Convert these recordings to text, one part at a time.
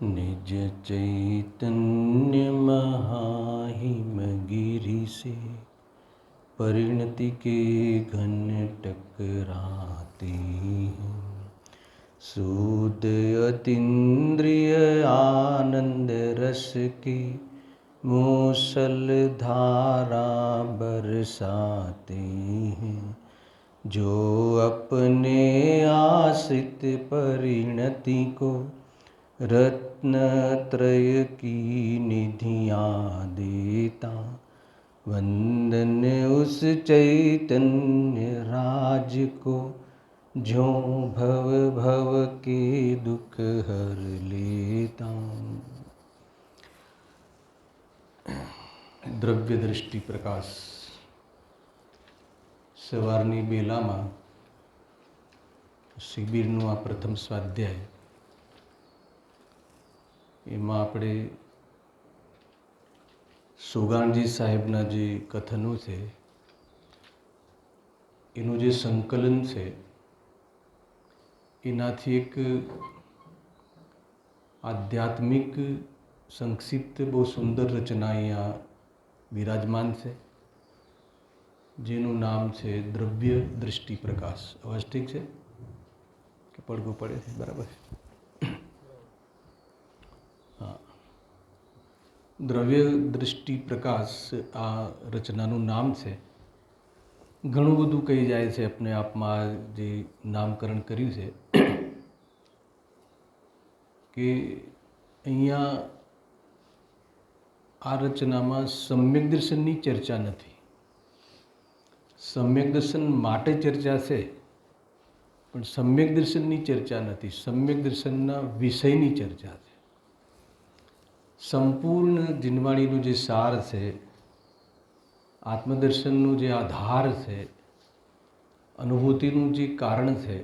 निज चैतन्य महाहिम गिरि से परिणति के घन टकराते हैं। सूद अतीन्द्रिय आनंद रस के मूसल धारा बरसाते हैं। जो अपने आश्रित परिणति को रत्नत्रय की निधियाँ देता, वंदन उस चैतन्य राज को जो भव भव के दुख हर लेता। દ્રવ્ય દ્રષ્ટિ પ્રકાશ. સવારની બેલામાં શિબિરનું આ પ્રથમ સ્વાધ્યાય, એમાં આપણે સુગાણજી સાહેબના જે કથનો છે એનું જે સંકલન છે એનાથી એક આધ્યાત્મિક સંક્ષિપ્ત બહુ સુંદર રચના અહીંયા વિરાજમાન છે, જેનું નામ છે દ્રવ્ય દૃષ્ટિ પ્રકાશ. અવાજ ઠીક છે કે પડઘું પડે છે? બરાબર. હા, દ્રવ્ય દૃષ્ટિ પ્રકાશ આ રચનાનું નામ છે. ઘણું બધું કહી જાય છે આપણે આપમાં જે નામકરણ કર્યું છે કે અહીંયા આ રચનામાં સમ્યક દર્શનની ચર્ચા નથી. સમ્યક દર્શન માટે ચર્ચા છે, પણ સમ્યક દર્શનની ચર્ચા નથી. સમ્યક દર્શનના વિષયની ચર્ચા છે. સંપૂર્ણ જીનવાણીનું જે સાર છે, આત્મદર્શનનું જે આધાર છે, અનુભૂતિનું જે કારણ છે,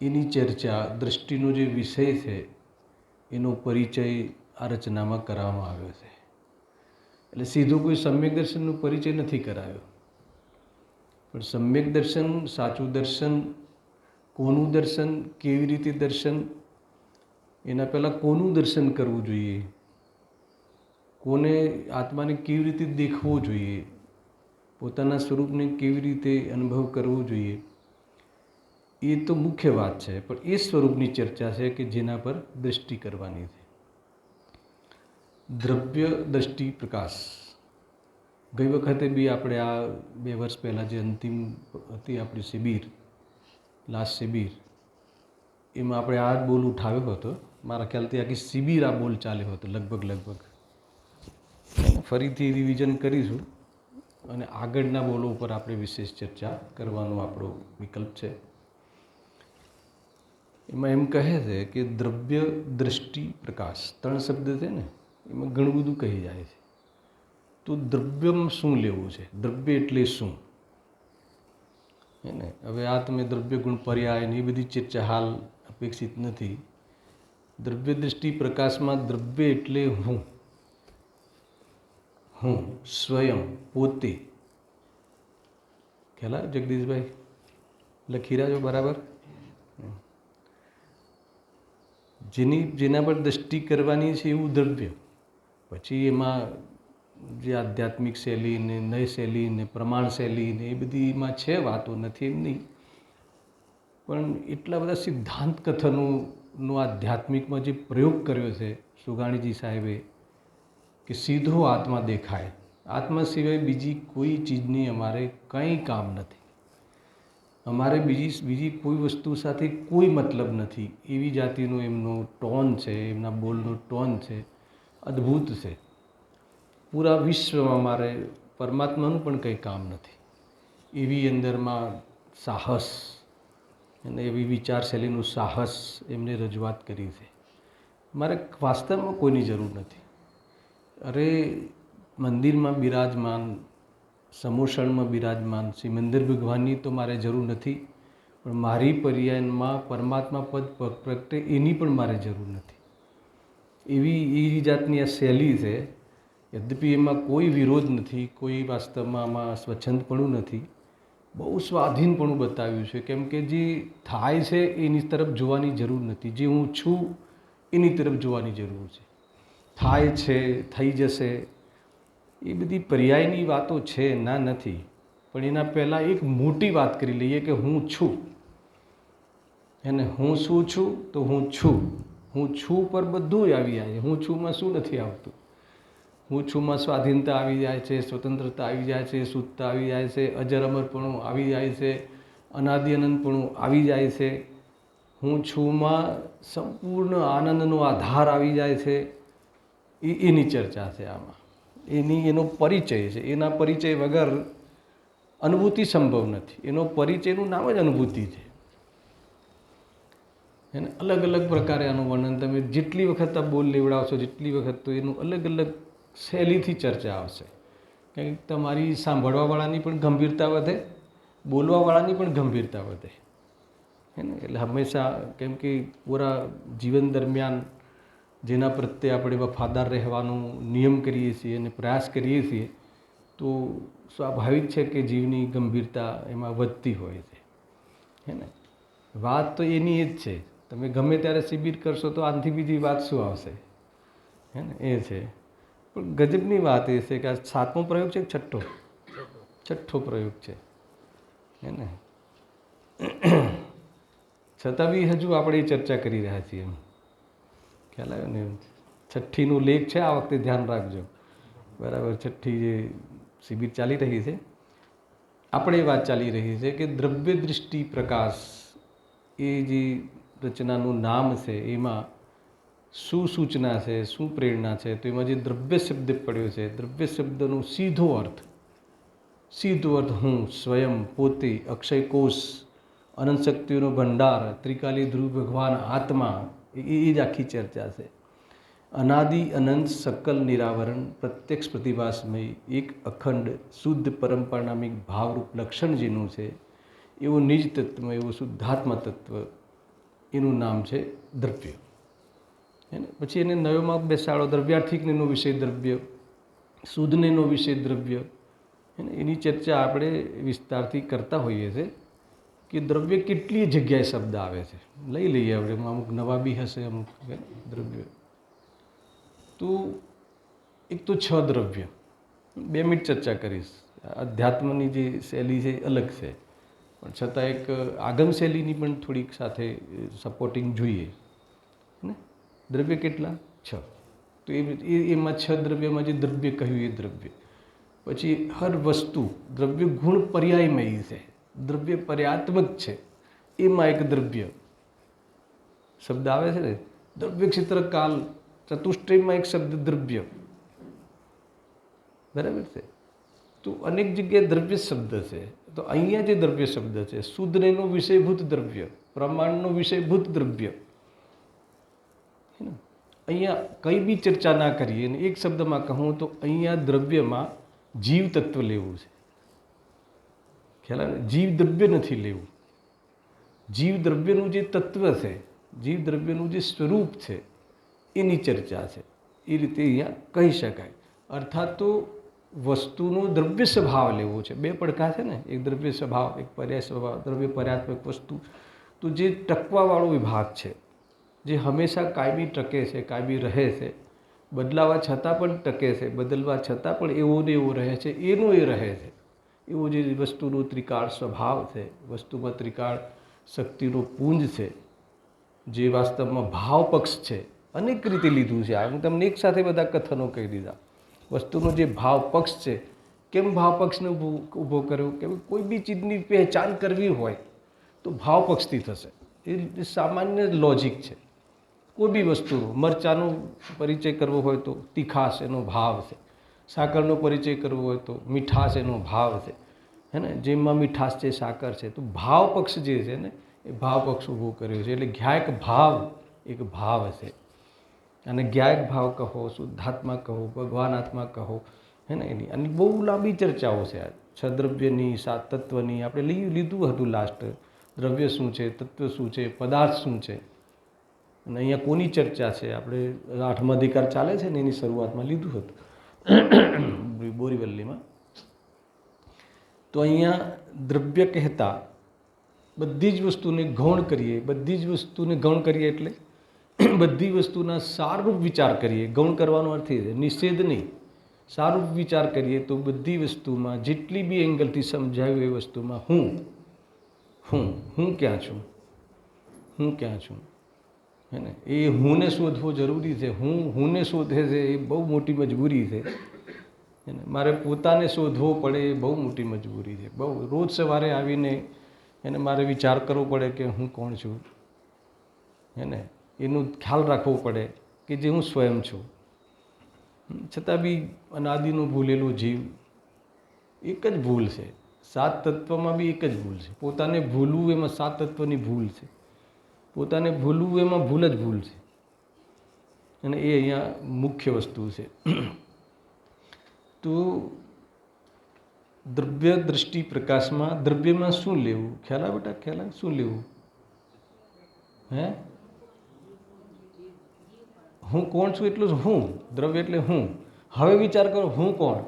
એની ચર્ચા, દૃષ્ટિનો જે વિષય છે એનો પરિચય આ રચનામાં કરવામાં આવ્યો છે. એટલે સીધો કોઈ સમ્યક દર્શનનો પરિચય નથી કરાયો, પણ સમ્યક દર્શન, સાચું દર્શન, કોનું દર્શન, કેવી રીતે દર્શન, એના પહેલાં કોનું દર્શન કરવું જોઈએ, કોને આત્માને કેવી રીતે દેખવો જોઈએ, પોતાના સ્વરૂપને કેવી રીતે અનુભવ કરવો જોઈએ, એ તો મુખ્ય વાત છે. પણ એ સ્વરૂપની ચર્ચા છે કે જેના પર દૃષ્ટિ કરવાની છે. દ્રવ્ય દૃષ્ટિ પ્રકાશ. ગઈ વખતે બી આપણે આ 2 વર્ષ પહેલાં જે અંતિમ હતી આપણી શિબિર, લાસ્ટ શિબિર, એમાં આપણે આ જ બોલ ઉઠાવ્યો હતો. મારા ખ્યાલથી આખી શિબિર આ બોલ ચાલ્યો હતો લગભગ. ફરીથી રિવિઝન કરીશું અને આગળના બોલો ઉપર આપણે વિશેષ ચર્ચા કરવાનો આપણો વિકલ્પ છે. એમાં એમ કહે છે કે દ્રવ્ય દૃષ્ટિ પ્રકાશ 3 શબ્દ છે ને, એમાં ઘણું બધું કહી જાય છે. તો દ્રવ્યમાં શું લેવું છે, દ્રવ્ય એટલે શું, હે ને? હવે આ તમે દ્રવ્ય ગુણ પર્યાય ને એ બધી ચર્ચા હાલ અપેક્ષિત નથી. દ્રવ્ય દૃષ્ટિ પ્રકાશમાં દ્રવ્ય એટલે હું સ્વયં, પોતે. ખ્યાલ જગદીશભાઈ લખી રહ્યા છો બરાબર? જેના પર દૃષ્ટિ કરવાની છે એવું દ્રવ્ય. પછી એમાં જે આધ્યાત્મિક શૈલી ને, નય શૈલી ને, પ્રમાણ શૈલી ને, એ બધી એમાં છે વાતો, નથી એમ નહીં. પણ એટલા બધા સિદ્ધાંત કથનોનો આધ્યાત્મિકમાં જે પ્રયોગ કર્યો છે સુગાણીજી સાહેબે, કે સીધો આત્મા દેખાય, આત્મા સિવાય બીજી કોઈ ચીજની અમારે કંઈ કામ નથી, અમારે બીજી કોઈ વસ્તુ સાથે કોઈ મતલબ નથી, એવી જાતિનો એમનો ટોન છે, એમના બોલનો ટોન છે, અદ્ભુત છે. પૂરા વિશ્વમાં મારે પરમાત્માનું પણ કંઈ કામ નથી, એવી અંદરમાં સાહસ અને એવી વિચારશૈલીનું સાહસ એમને રજૂઆત કરી છે. મારે વાસ્તવમાં કોઈની જરૂર નથી. અરે મંદિરમાં બિરાજમાન, સમોષણમાં બિરાજમાન સિમંદર ભગવાનની તો મારે જરૂર નથી, પણ મારી પર્યાયમાં પરમાત્મા પદ પ્રગટે એની પણ મારે જરૂર નથી. એવી જાતની આ શૈલી છે. યદ્યપિ એમાં કોઈ વિરોધ નથી, કોઈ વાસ્તવમાં આમાં સ્વચ્છંદપણું નથી, બહુ સ્વાધીનપણું બતાવ્યું છે. કેમ કે જે થાય છે એની તરફ જોવાની જરૂર નથી. જે હું છું એની તરફ જોવાની જરૂર છે. થાય છે, થઈ જશે, એ બધી પર્યાયની વાતો છે, ના નથી. પણ એના પહેલાં એક મોટી વાત કરી લઈએ કે હું છું. અને હું શું છું? તો હું છું. હું છું પર બધું આવી જાય. હું છુંમાં શું નથી આવતું? હું છુંમાં સ્વાધીનતા આવી જાય છે, સ્વતંત્રતા આવી જાય છે, શુદ્ધતા આવી જાય છે, અજર અમરપણું આવી જાય છે, અનાદિ અનંતપણું આવી જાય છે. હું છુંમાં સંપૂર્ણ આનંદનો આધાર આવી જાય છે. એની ચર્ચા છે આમાં. એનો પરિચય છે. એના પરિચય વગર અનુભૂતિ સંભવ નથી. એનો પરિચયનું નામ જ અનુભૂતિ છે. એને અલગ અલગ પ્રકારે આનું વર્ણન તમે જેટલી વખત આ બોલ લેવડાવશો, જેટલી વખત, તો એનું અલગ અલગ શૈલીથી ચર્ચા આવશે. કારણ કે તમારી સાંભળવાવાળાની પણ ગંભીરતા વધે, બોલવાવાળાની પણ ગંભીરતા વધે. હે ને? એટલે હંમેશા, કેમ કે પૂરા જીવન દરમિયાન જેના પ્રત્યે આપણે વફાદાર રહેવાનો નિયમ કરીએ છીએ અને પ્રયાસ કરીએ છીએ, તો સ્વાભાવિક છે કે જીવની ગંભીરતા એમાં વધતી હોય છે. હે ને? વાત તો એની જ છે. તમે ગમે ત્યારે શિબિર કરશો તો આનાથી બીજી વાત શું આવશે? હે ને? એ છે. પણ ગજબની વાત એ છે કે આ 7મો પ્રયોગ છે કે 6ઠ્ઠો? 6ઠ્ઠો પ્રયોગ છે. હે ને? છતાં બી હજુ આપણે ચર્ચા કરી રહ્યા છીએ. એમ ખ્યાલ આવ્યો ને? 6ઠ્ઠીનો લેખ છે આ વખતે, ધ્યાન રાખજો. બરાબર? 6ઠ્ઠી જે શિબિર ચાલી રહી છે, આપણે વાત ચાલી રહી છે કે દ્રવ્ય દૃષ્ટિ પ્રકાશ, એ જે રચનાનું નામ છે, એમાં શું સૂચના છે, શું પ્રેરણા છે? તો એમાં જે દ્રવ્ય શબ્દ પડ્યો છે, દ્રવ્ય શબ્દનો સીધો અર્થ હું, સ્વયં, પોતે, અક્ષય કોષ, અનંત શક્તિઓનો ભંડાર, ત્રિકાલી ધ્રુવ ભગવાન આત્મા, એ જ આખી ચર્ચા છે. અનાદિ અનંત સકલ નિરાવરણ પ્રત્યક્ષ પ્રતિભાસમય એક અખંડ શુદ્ધ પરંપરાનામિક ભાવરૂપ લક્ષણ જેનું છે, એવું નિજ તત્વ, એવું શુદ્ધાત્મા તત્વ, એનું નામ છે દ્રવ્ય. હે ને? પછી એને નવમાં બેસાડો, દ્રવ્યાર્થિકનો વિષય દ્રવ્ય, શુદ્ધનેનો વિષય દ્રવ્ય. એની ચર્ચા આપણે વિસ્તારથી કરતા હોઈએ છીએ કે દ્રવ્ય કેટલી જગ્યાએ શબ્દ આવે છે. લઈ લઈએ આપણે, અમુક નવા બી હશે અમુક દ્રવ્ય. તો એક તો 6 દ્રવ્ય, 2 મિનિટ ચર્ચા કરીશ. અધ્યાત્મની જે શૈલી છે અલગ છે, પણ છતાં એક આગમ શૈલીની પણ થોડીક સાથે સપોર્ટિંગ જોઈએ. ને દ્રવ્ય કેટલા? 6. તો એમાં 6 દ્રવ્યમાં જે દ્રવ્ય કહ્યું એ દ્રવ્ય. પછી હર વસ્તુ દ્રવ્ય ગુણ પર્યાયમયી છે, દ્રવ્ય પર્યાત્મક છે, એમાં એક દ્રવ્ય શબ્દ આવે છે ને. દ્રવ્ય ક્ષેત્ર કાલ ચતુષ્ટયમાં એક શબ્દ દ્રવ્ય. બરાબર છે? તો અનેક જગ્યાએ દ્રવ્ય શબ્દ છે. તો અહીંયા જે દ્રવ્ય શબ્દ છે, શુદ્ધનેનો વિષયભૂત દ્રવ્ય, પ્રમાણનો વિષયભૂત દ્રવ્ય. અહીંયા કંઈ બી ચર્ચા ના કરીએ અને એક શબ્દમાં કહું તો અહીંયા દ્રવ્યમાં જીવ તત્વ લેવું છે. ખ્યાલ આવે? જીવ દ્રવ્ય નથી લેવું. જીવ દ્રવ્યનું જે તત્વ છે, જીવ દ્રવ્યનું જે સ્વરૂપ છે, એની ચર્ચા છે. એ રીતે અહીંયા કહી શકાય. અર્થાત તો વસ્તુનો દ્રવ્ય સ્વભાવ લેવો છે. 2 પડખા છે ને, એક દ્રવ્ય સ્વભાવ, એક પર્યાય સ્વભાવ. દ્રવ્ય પર્યાત્મક વસ્તુ, તો જે ટકવાવાળો વિભાગ છે, જે હંમેશા કાયમી ટકે છે, કાયમી રહે છે, બદલાવા છતાં પણ ટકે છે, બદલવા છતાં પણ એવો ને એવો રહે છે, એનો એ રહે છે. એવો જે વસ્તુનો ત્રિકાળ સ્વભાવ છે, વસ્તુમાં ત્રિકાળ શક્તિનો પુંજ છે, જે વાસ્તવમાં ભાવ પક્ષ છે. અનેક રીતે લીધું છે. હું તમને એક સાથે બધા કથનો કહી દીધા. વસ્તુનો જે ભાવ પક્ષ છે, કેમ ભાવ પક્ષને ઊભો કર્યો? કે કોઈ બી ચીજની પહેચાન કરવી હોય તો ભાવ પક્ષથી થશે. એ સામાન્ય લોજિક છે. કોઈ બી વસ્તુનો, મરચાંનો પરિચય કરવો હોય તો તીખાશ એનો ભાવ છે, સાકરનો પરિચય કરવો હોય તો મીઠાશ એનો ભાવ છે. હે ને? જેમાં મીઠાશ છે, સાકર છે. તો ભાવ પક્ષ જે છે ને, એ ભાવ પક્ષ ઊભો કર્યો છે. એટલે જ્ઞાયક ભાવ એક ભાવ છે. અને જ્ઞાયક ભાવ કહો, શુદ્ધાત્મા કહો, ભગવાન આત્મા કહો, હે ને? એની અને બહુ લાંબી ચર્ચાઓ છે આ 6 દ્રવ્યની, 7 તત્વની. આપણે લીધું હતું લાસ્ટ. દ્રવ્ય શું છે, તત્વ શું છે, પદાર્થ શું છે. અને અહીંયા કોની ચર્ચા છે? આપણે 8મો અધિકાર ચાલે છે ને, એની શરૂઆતમાં લીધું હતું બોરીવલ્લીમાં. તો અહીંયા દ્રવ્ય કહેતા બધી જ વસ્તુને ગૌણ કરીએ. બધી જ વસ્તુને ગૌણ કરીએ એટલે બધી વસ્તુના સારરૂપ વિચાર કરીએ, ગૌણ કરવાનો અર્થ એ છે, નિષેધ નહીં, સારરૂપ વિચાર કરીએ તો બધી વસ્તુમાં જેટલી બી એંગલથી સમજાયું એ વસ્તુમાં હું ક્યાં છું, હું ક્યાં છું, હે ને? એ હુંને શોધવો જરૂરી છે. હુંને શોધે છે એ બહુ મોટી મજબૂરી છે, હે ને? મારે પોતાને શોધવો પડે એ બહુ મોટી મજબૂરી છે. બહુ રોજ સવારે આવીને એને મારે વિચાર કરવો પડે કે હું કોણ છું, હે ને? એનું ખ્યાલ રાખવો પડે કે જે હું સ્વયં છું. છતાં બી અનાદિનું ભૂલેલું જીવ, એક જ ભૂલ છે, 7 તત્વમાં બી એક જ ભૂલ છે. પોતાને ભૂલવું એમાં 7 તત્વની ભૂલ છે. પોતાને ભૂલવું એમાં ભૂલ જ ભૂલ છે, અને એ અહીંયા મુખ્ય વસ્તુ છે. તો દ્રવ્ય દૃષ્ટિ પ્રકાશમાં દ્રવ્યમાં શું લેવું? ખ્યાલ આવે બેટા? ખ્યાલ આવે શું લેવું? હે? હું કોણ છું એટલું જ હું. દ્રવ્ય એટલે હું. હવે વિચાર કરો હું કોણ?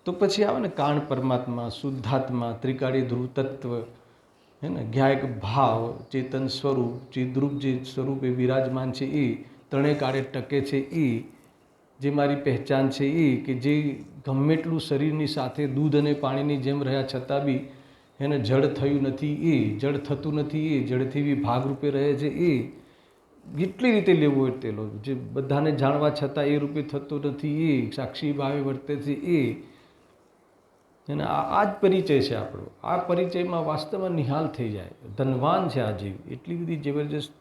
તો પછી આવે ને કાણ પરમાત્મા, શુદ્ધાત્મા, ત્રિકાળી ધ્રુવ તત્વ, હે ને? જ્ઞાયક ભાવ, ચેતન સ્વરૂપ, ચિદ્રૂપ જે સ્વરૂપે વિરાજમાન છે એ, ત્રણેય કાળે ટકે છે એ, જે મારી પહેચાન છે એ, કે જે ગમે એટલું શરીરની સાથે દૂધ અને પાણીની જેમ રહ્યા છતાં બી એને જડ થયું નથી એ, જડ થતું નથી એ, જડથી બી ભાગરૂપે રહે છે એ, કેટલી રીતે લેવું હોય તે લો. જે બધાને જાણવા છતાં એ રૂપે થતું નથી એ, સાક્ષી ભાવે વર્તે છે એ, અને આ જ પરિચય છે આપણો. આ પરિચયમાં વાસ્તવમાં નિહાલ થઈ જાય. ધનવાન છે આ જીવ, એટલી બધી જબરજસ્ત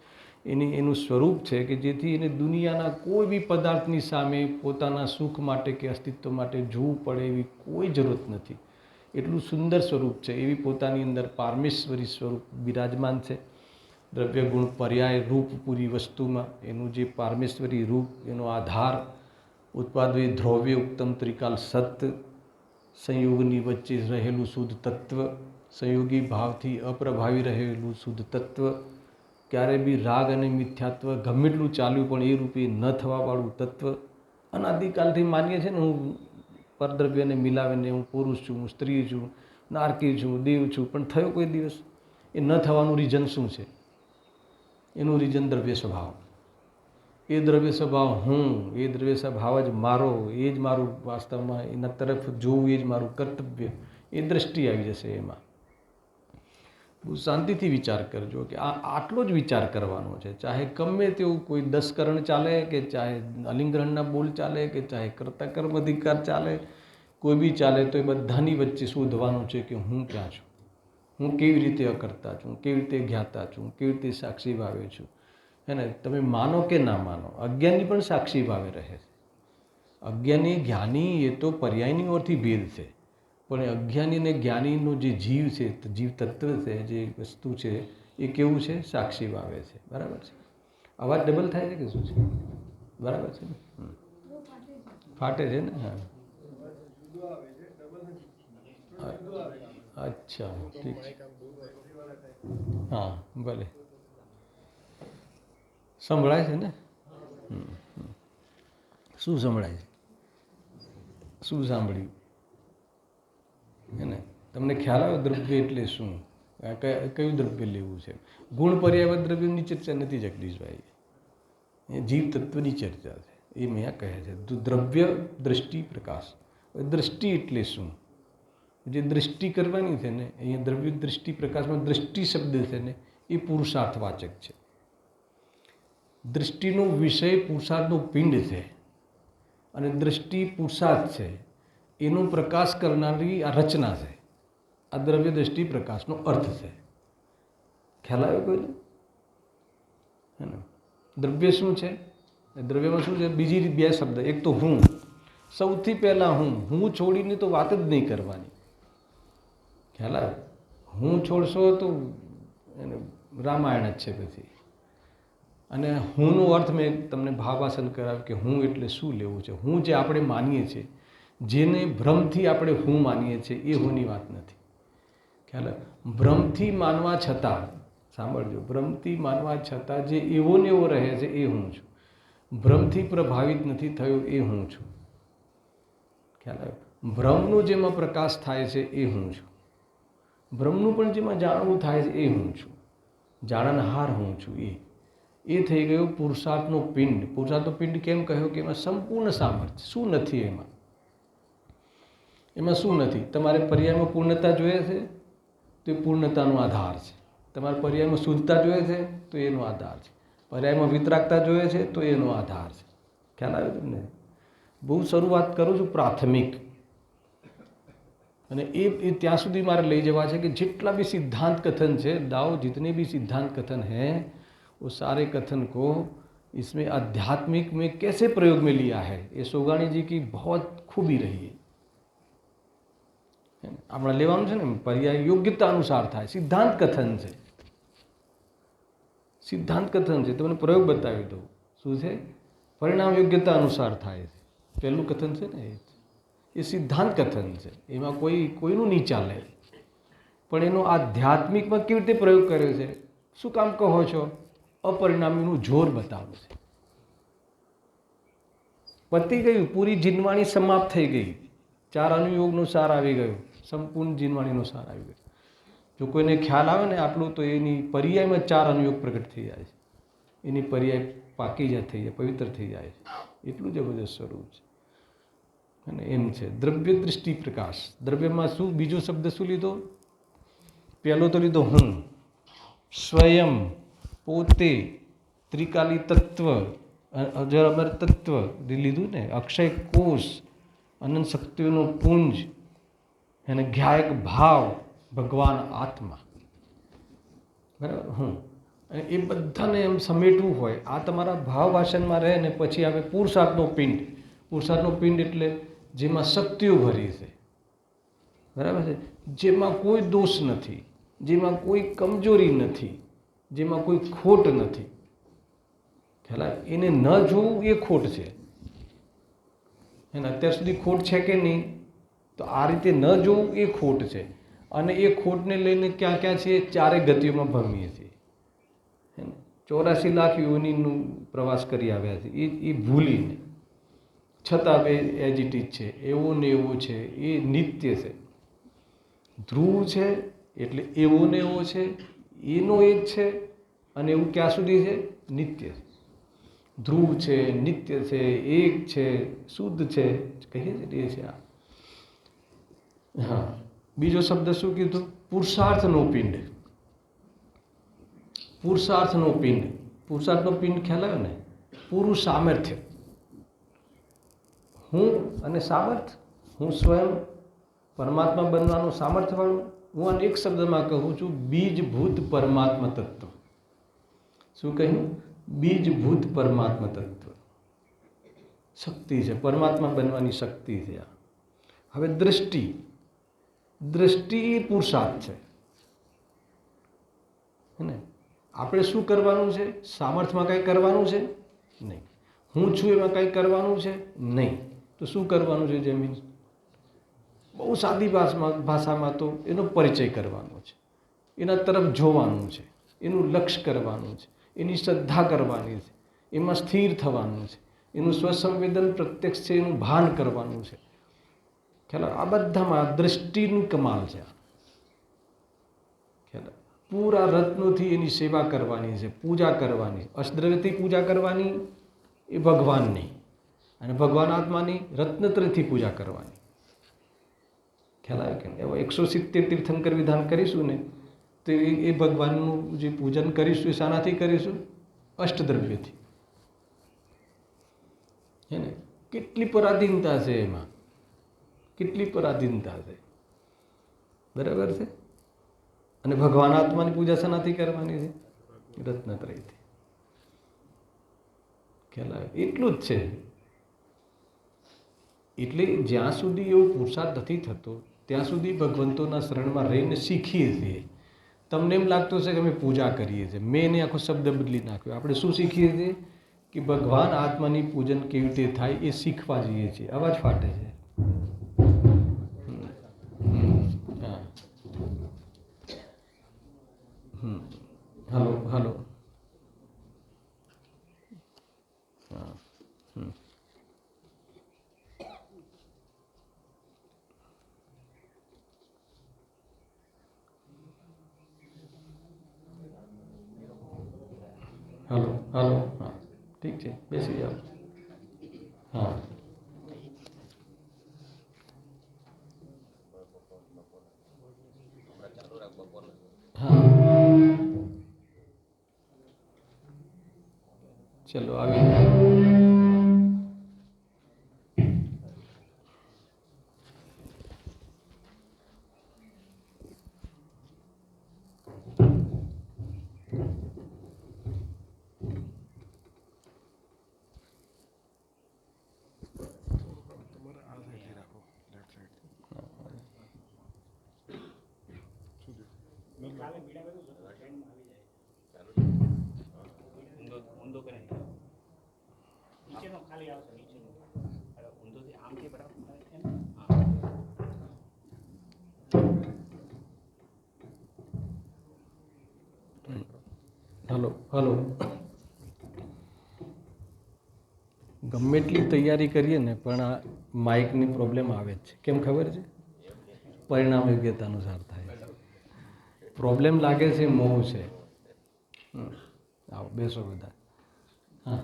એનું સ્વરૂપ છે કે જેથી એને દુનિયાના કોઈ બી પદાર્થની સામે પોતાના સુખ માટે કે અસ્તિત્વ માટે જોવું પડે એવી કોઈ જરૂરત નથી. એટલું સુંદર સ્વરૂપ છે. એવી પોતાની અંદર પારમેશ્વરી સ્વરૂપ બિરાજમાન છે. દ્રવ્ય ગુણ પર્યાય રૂપ પૂરી વસ્તુમાં એનું જે પારમેશ્વરી રૂપ, એનો આધાર, ઉત્પાદવે ધ્રોવ્ય ઉત્તમ ત્રિકાલ સત, સંયોગની વચ્ચે રહેલું શુદ્ધ તત્વ, સંયોગી ભાવથી અપ્રભાવી રહેલું શુદ્ધ તત્વ, ક્યારે બી રાગ અને મિથ્યાત્વ ગમે એટલું ચાલ્યું પણ એ રૂપે ન થવાવાળું તત્વ. અનાદિકાલથી માનીએ છીએ ને હું પરદ્રવ્યને મિલાવીને હું પુરુષ છું, હું સ્ત્રી છું, નારકી છું, દેવ છું, પણ થયો કોઈ દિવસ? એ ન થવાનું રીઝન શું છે? એનું રીઝન દ્રવ્ય સ્વભાવ. એ દ્રવ્ય સ્વભાવ હું, એ દ્રવ્ય સ્વભાવ જ મારો, એ જ મારું વાસ્તવમાં એના તરફ જોવું એ જ મારું કર્તવ્ય. એ દ્રષ્ટિ આવી જશે એમાં. બહુ શાંતિથી વિચાર કરજો કે આટલો જ વિચાર કરવાનો છે. ચાહે ગમે તેવું કોઈ 10 કરણ ચાલે, કે ચાહે અલિંગ્રહણના બોલ ચાલે, કે ચાહે કર્તાકર્મ અધિકાર ચાલે, કોઈ બી ચાલે, તો એ બધાની વચ્ચે શોધવાનું છે કે હું ક્યાં છું, હું કેવી રીતે અકર્તા છું, કેવી રીતે જ્ઞાતા છું, કેવી રીતે સાક્ષી ભાવે છું, હે ને? તમે માનો કે ના માનો, અજ્ઞાની પણ સાક્ષી ભાવે રહે છે. અજ્ઞાની જ્ઞાની એ તો પર્યાયની ઓરથી ભેદ છે, પણ અજ્ઞાની અને જ્ઞાનીનો જે જીવ છે, જીવ તત્વ છે, જે વસ્તુ છે, એ કેવું છે? સાક્ષી ભાવે છે. બરાબર છે? અવાજ ડબલ થાય છે કે શું છે? બરાબર છે ને? ફાટે છે ને? હા, અચ્છા, ઠીક છે. હા, ભલે. સંભળાય છે ને? શું સંભળાય છે? શું સાંભળ્યું? હે ને? તમને ખ્યાલ આવે દ્રવ્ય એટલે શું? કયું દ્રવ્ય લેવું છે? ગુણ પર્યાય દ્રવ્યની ચર્ચા નથી જગદીશભાઈ, એ જીવ તત્વની ચર્ચા છે. એ મેં કહે છે દ્રવ્ય દ્રષ્ટિ પ્રકાશ. દ્રષ્ટિ એટલે શું? જે દ્રષ્ટિ કરવાની છે ને, અહીંયા દ્રવ્ય દ્રષ્ટિ પ્રકાશમાં દ્રષ્ટિ શબ્દ છે ને, એ પુરુષાર્થવાચક છે. દૃષ્ટિનો વિષય પુરુષાર્થનું પિંડ છે, અને દ્રષ્ટિ પુરુષાર્થ છે. એનો પ્રકાશ કરનારી આ રચના છે. આ દ્રવ્ય દ્રષ્ટિ પ્રકાશનો અર્થ છે. ખ્યાલ આવ્યો કોઈને? હે ને? દ્રવ્ય શું છે? દ્રવ્યમાં શું છે? બીજી 2 શબ્દ. એક તો હું, સૌથી પહેલાં હું છોડીને તો વાત જ નહીં કરવાની. ખ્યાલ આવે? હું છોડશો તો રામાયણ જ છે પછી. અને હુંનો અર્થ મેં તમને ભાવાસન કરાવ્યું કે હું એટલે શું લેવું છે. હું જે આપણે માનીએ છીએ, જેને ભ્રમથી આપણે હું માનીએ છીએ, એ હુંની વાત નથી. ખ્યાલ આવે? ભ્રમથી માનવા છતાં, સાંભળજો, ભ્રમથી માનવા છતાં જે એવો ને એવો રહે છે એ હું છું. ભ્રમથી પ્રભાવિત નથી થયો એ હું છું. ખ્યાલ આવે? ભ્રમનો જેમાં પ્રકાશ થાય છે એ હું છું. ભ્રમનું પણ જેમાં જાણવું થાય છે એ હું છું. જાણનહાર હું છું એ. એ થઈ ગયો પુરુષાર્થનો પિંડ. પુરુષાર્થનો પિંડ કેમ કહ્યો કે એમાં સંપૂર્ણ સામર્થ્ય. શું નથી એમાં? એમાં શું નથી? તમારે પર્યાયમાં પૂર્ણતા જોઈએ છે તો એ પૂર્ણતાનો આધાર છે. તમારે પર્યાયમાં શુદ્ધતા જોઈએ છે તો એનો આધાર છે. પર્યાયમાં વિતરાગતા જોઈએ છે તો એનો આધાર છે. ખ્યાલ આવ્યો તમને? બહુ શરૂઆત કરું છું પ્રાથમિક, અને એ ત્યાં સુધી મારે લઈ જવા છે કે जितना भी सिद्धांत कथन है, दाओ जितने भी सिद्धांत कथन हैं वो सारे कथन को इसमें आध्यात्मिक में कैसे प्रयोग में लिया है, ये सोगाणी जी की बहुत खूबी रही है. આપણે લેવાનું છે ને પર્યાય યોગ્યતા અનુસાર થાય. સિદ્ધાંત કથન છે, સિદ્ધાંત કથન છે. તમને પ્રયોગ બતાવી દઉં. શું છે? પરિણામ યોગ્યતા અનુસાર થાય છે. પહેલું કથન છે ને એ સિદ્ધાંત કથન છે. એમાં કોઈનું નહીં ચાલે. પણ એનો આધ્યાત્મિકમાં કેવી રીતે પ્રયોગ કર્યો છે? શું કામ કહો છો? અપરિણામીનું જોર બતાવું છે. પતી ગયું. પૂરી જીનવાણી સમાપ્ત થઈ ગઈ. 4 અનુયોગનો સાર આવી ગયો. સંપૂર્ણ જીનવાણીનો સાર આવી ગયો. જો કોઈને ખ્યાલ આવે ને આટલું, તો એની પર્યાયમાં 4 અનુયોગ પ્રગટ થઈ જાય છે. એની પર્યાય પાકી જાય, થઈ જાય, પવિત્ર થઈ જાય છે. એટલું જબરદસ્ત સ્વરૂપ છે. અને એમ છે દ્રવ્ય દૃષ્ટિ પ્રકાશ. દ્રવ્યમાં શું બીજો શબ્દ શું લીધો? પહેલો તો લીધો હું, સ્વયં, પોતે, ત્રિકાલી તત્વ, અજર અમર તત્વ લીધું ને, અક્ષય કોષ, અનંત શક્તિઓનો પુંજ, અને જ્ઞાયક ભાવ, ભગવાન આત્મા. બરાબર? હું અને એ બધાને એમ સમેટવું હોય, આ તમારા ભાવ વાસનમાં રહે ને પછી આવે પુરુષાર્થનો પિંડ. પુરુષાર્થનો પિંડ એટલે જેમાં શક્તિઓ ભરી છે. બરાબર છે? જેમાં કોઈ દોષ નથી, જેમાં કોઈ કમજોરી નથી, જેમાં કોઈ ખોટ નથી. ખ્યાલ આવે? એને ન જોવું એ ખોટ છે. એને અત્યાર સુધી ખોટ છે કે નહીં? તો આ રીતે ન જોવું એ ખોટ છે. અને એ ખોટને લઈને ક્યાં ક્યાં છીએ? 4 ગતિઓમાં ભમીએ છીએ. 84 લાખ યોનિનું પ્રવાસ કરી આવ્યા છે એ ભૂલીને. છતાં બે એજ ઇટ ઇઝ છે. એવો ને એવો છે. એ નિત્ય છે. ધ્રુવ છે એટલે એવો ને એવો છે, એનો એ જ છે. અને એવું ક્યાં સુધી છે? નિત્ય છે. ધ્રુવ છે, નિત્ય છે, એક છે, શુદ્ધ છે, કહીએ છીએ એ છે આ. હા, બીજો શબ્દ શું કીધું? પુરુષાર્થનો પિંડ. પુરુષાર્થનો પિંડ. પુરુષાર્થનો પિંડ ખ્યાલ આવે ને? પૂરું સામર્થ્ય. હું અને સામર્થ્ય. હું સ્વયં પરમાત્મા બનવાનું સામર્થ્યવાળું. હું આને એક શબ્દમાં કહું છું, બીજભૂત પરમાત્મા તત્વ. શું કહ્યું? બીજભૂત પરમાત્મા તત્વ. શક્તિ છે, પરમાત્મા બનવાની શક્તિ છે આ. હવે દ્રષ્ટિ. દ્રષ્ટિ એ પુરુષાર્થ છે ને. આપણે શું કરવાનું છે? સામર્થ્યમાં કંઈ કરવાનું છે નહીં. હું છું એમાં કંઈ કરવાનું છે નહીં. તો શું કરવાનું છે? જમીન બહુ સાદી ભાષામાં તો એનો પરિચય કરવાનો છે, એના તરફ જોવાનું છે, એનું લક્ષ્ય કરવાનું છે, એની શ્રદ્ધા કરવાની છે, એમાં સ્થિર થવાનું છે, એનું સ્વસંવેદન પ્રત્યક્ષ છે એનું ભાન કરવાનું છે. ખ્યાલ? આ બધામાં દ્રષ્ટિનું કમાલ છે. ખ્યાલ? પૂરા રત્નોથી એની સેવા કરવાની છે, પૂજા કરવાની. અષ્ટદ્રવ્યથી પૂજા કરવાની એ ભગવાનની, અને ભગવાન આત્માની રત્નત્રયથી પૂજા કરવાની. ખ્યાલ આવે કે એવો 170 તીર્થંકર વિધાન કરીશું ને તો એ ભગવાનનું જે પૂજન કરીશું એ શાનાથી કરીશું? અષ્ટદ્રવ્યથી. હે ને? કેટલી પરાધીનતા છે એમાં, કેટલી પરાધીનતા છે. બરાબર છે? અને ભગવાન આત્માની પૂજા શાનાથી કરવાની છે? રત્નત્રયથી. ખ્યાલ આવે? એટલું જ છે. એટલે જ્યાં સુધી એવો પુરુષાર્થ નથી થતો ત્યાં સુધી ભગવંતોના શરણમાં રહીને શીખીએ છીએ. તમને એમ લાગતું હશે કે અમે પૂજા કરીએ છીએ. મેં એને આખો શબ્દ બદલી નાખ્યો. આપણે શું શીખીએ છીએ? કે ભગવાન આત્માની પૂજન કેવી રીતે થાય એ શીખવા જઈએ છીએ. અવાજ ફાટે છે. Hello hello. હા. હાલો હાલો, હા ઠીક છે, બેસી જાઓ. હા હા ચલો આવી હલો હલો. ગમે એટલી તૈયારી કરીએ ને પણ આ માઇકની પ્રોબ્લેમ આવે જ છે. કેમ ખબર છે? પરિણામ યોગ્યતા અનુસાર થાય. પ્રોબ્લેમ લાગે છે મોહ છે. આવો બેસો બધા. હા,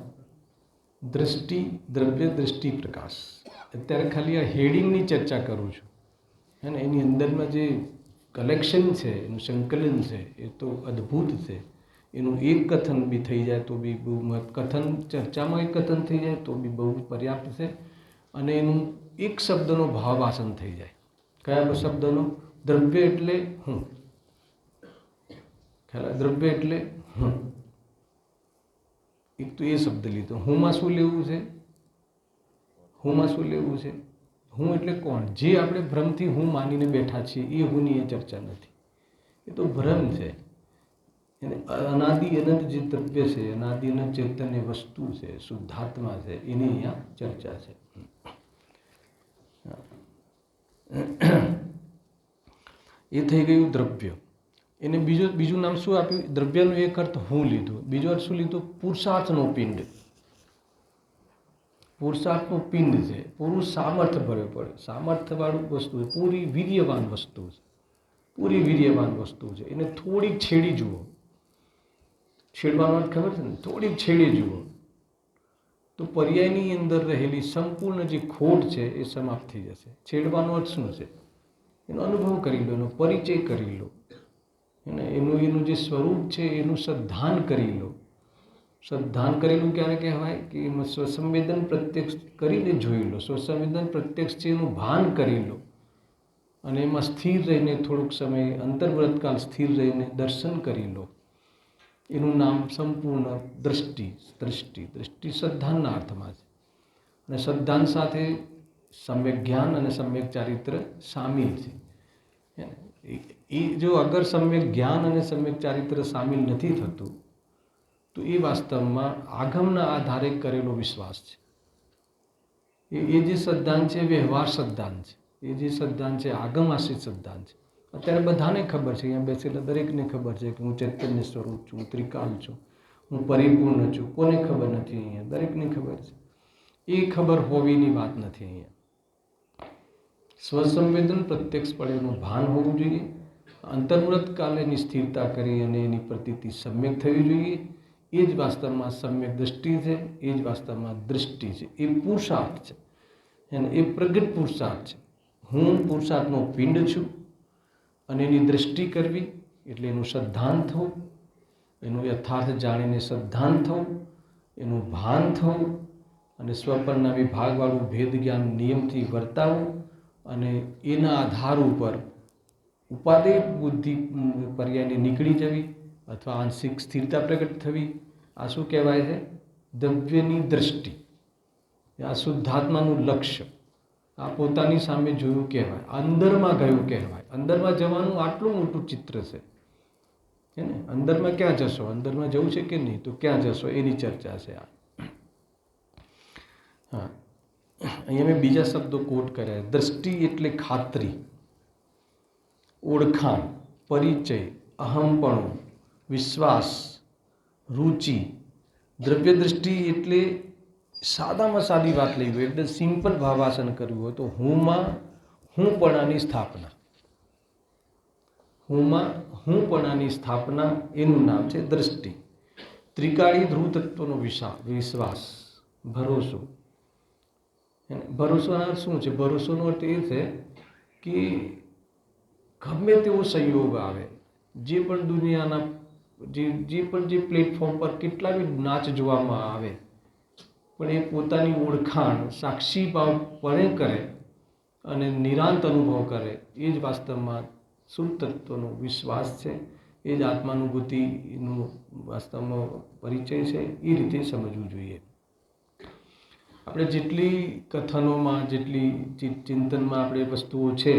દ્રષ્ટિ, દ્રવ્ય, દ્રષ્ટિ, પ્રકાશ. અત્યારે ખાલી આ હેડિંગની ચર્ચા કરું છું. હે ને, એની અંદરમાં જે કલેક્શન છે, એનું સંકલન છે, એ તો અદ્ભુત છે. એનું એક કથન બી થઈ જાય તો બી બહુ કથન, ચર્ચામાં એક કથન થઈ જાય તો બી બહુ પર્યાપ્ત છે. અને એનું એક શબ્દનો ભાવાસન થઈ જાય. કયા શબ્દનો? દ્રવ્ય એટલે હું. ખ્યાલ? દ્રવ્ય એટલે હું. એક તો એ શબ્દ લીધો. હુંમાં શું લેવું છે? હુંમાં શું લેવું છે? હું એટલે કોણ? જે આપણે ભ્રમથી હું માનીને બેઠા છીએ એ હુંની એ ચર્ચા નથી. એ તો ભ્રમ છે. એને અનાદિ અનંત જે દ્રવ્ય છે, અનાદિ અનંત ચૈતન્ય વસ્તુ છે, શુદ્ધાત્મા છે, એની અહીંયા ચર્ચા છે. એ થઈ ગયું દ્રવ્ય. એને બીજું નામ શું આપ્યું? દ્રવ્યનો એક અર્થ હું લીધું. બીજો અર્થ શું લીધો? પુરુષાર્થનો પિંડ. પુરુષાર્થનું પિંડ છે. પુરુષ સામર્થ્ય ભરવું પડે. સામર્થ્યવાળું વસ્તુ છે. પૂરી વીર્યવાન વસ્તુ છે. પૂરી વીર્યવાન વસ્તુ છે. એને થોડીક છેડી જુઓ. છેડવાનો અર્થ ખબર છે ને? થોડીક છેડી જુઓ તો પર્યાયની અંદર રહેલી સંપૂર્ણ જે ખોટ છે એ સમાપ્ત થઈ જશે. છેડવાનો અર્થ શું છે? એનો અનુભવ કરી લો, એનો પરિચય કરી લો, એનું જે સ્વરૂપ છે એનું સદ્ધાન કરી લો. સદ્ધાન કરેલું ક્યારે કહેવાય? કે એમાં સ્વસંવેદન પ્રત્યક્ષ કરીને જોઈ લો. સ્વસંવેદન પ્રત્યક્ષ છે એનું ભાન કરી લો અને એમાં સ્થિર રહીને થોડોક સમય અંતર્વ્રતકાલ સ્થિર રહીને દર્શન કરી લો. એનું નામ સંપૂર્ણ દ્રષ્ટિ. દ્રષ્ટિ દ્રષ્ટિ સદ્ધાનના અર્થમાં છે. અને સદ્ધાન સાથે સમ્યક જ્ઞાન અને સમ્યક ચારિત્ર સામેલ છે. એ જો અગર સમ્યક જ્ઞાન અને સમ્યક ચારિત્ર સામેલ નથી થતું તો એ વાસ્તવમાં આગમના આધારે કરેલો વિશ્વાસ છે. એ જે સદ્ધાન છે એ વ્યવહાર સદ્ધાન છે. એ જે સદ્ધાન છે આગમ આશ્રિત સદ્ધાન છે. અત્યારે બધાને ખબર છે, અહીંયા બેસેલા દરેકને ખબર છે કે હું ચૈતન્ય સ્વરૂપ છું, હું ત્રિકાલ છું, હું પરિપૂર્ણ છું. કોને ખબર નથી? અહીંયા દરેકને ખબર છે. એ ખબર હોવીની વાત નથી. અહીંયા સ્વસંવેદન પ્રત્યક્ષપણે એનું ભાન હોવું જોઈએ. અંતર્વ્રત કાલે એની સ્થિરતા કરી અને એની પ્રતીતિ સમ્યક થવી જોઈએ. એ જ વાસ્તવમાં સમ્યક દ્રષ્ટિ છે. એ જ વાસ્તવમાં દૃષ્ટિ છે. એ પુરુષાર્થ છે અને એ પ્રગટ પુરુષાર્થ છે. હું પુરુષાર્થનો પિંડ છું અને એની દૃષ્ટિ કરવી એટલે એનું સદ્ધાન થવું, એનું યથાર્થ જાણીને સદ્ધાન થવું, એનું ભાન થવું અને સ્વપરના વિભાગવાળું ભેદ જ્ઞાન નિયમથી વર્તાવવું અને એના આધાર ઉપર ઉપાદેય બુદ્ધિ પર્યાયને નીકળી જવી અથવા આંશિક સ્થિરતા પ્રગટ થવી. આ શું કહેવાય છે? દ્રવ્યની દૃષ્ટિ. આ શુદ્ધાત્માનું લક્ષ્ય. આ પોતાની સામે જોયું કહેવાય. અંદરમાં ગયું કહેવાય. અંદરમાં જવાનું આટલું મોટું ચિત્ર છે. હે ને? અંદરમાં ક્યાં જશો? અંદરમાં જવું છે કે નહીં? તો ક્યાં જશો? એની ચર્ચા છે આ. હા, અહીંયા મેં બીજા શબ્દો કોટ કર્યા. દ્રષ્ટિ એટલે ખાતરી, ઓળખાણ, પરિચય, અહમપણું, વિશ્વાસ, રુચિ. દ્રવ્ય દૃષ્ટિ એટલે સાદામાં સાદી વાત લઈ હોય, એટલે સિમ્પલ ભાવાસન કરવું હોય તો હુંમાં હુંપણાની સ્થાપના. હુંમાં હુંપણાની સ્થાપના એનું નામ છે દ્રષ્ટિ. ત્રિકાળી ધ્રુવ તત્વનો વિશ્વાસ, ભરોસો. ભરોસાનો શું છે? ભરોસાનો અર્થ એ છે કે ગમે તેવો સંયોગ આવે, જે પણ દુનિયાના જે પ્લેટફોર્મ પર કેટલા બી નાચ જોવામાં આવે, પણ એ પોતાની ઓળખાણ સાક્ષીભાવપણે કરે અને નિરાંત અનુભવ કરે, એ જ વાસ્તવમાં શુદ્ધ તત્વનો વિશ્વાસ છે. એ જ આત્માનુભૂતિનું વાસ્તવમાં પરિચય છે. એ રીતે સમજવું જોઈએ. આપણે જેટલી કથનોમાં, જેટલી ચિંતનમાં આપણે વસ્તુઓ છે,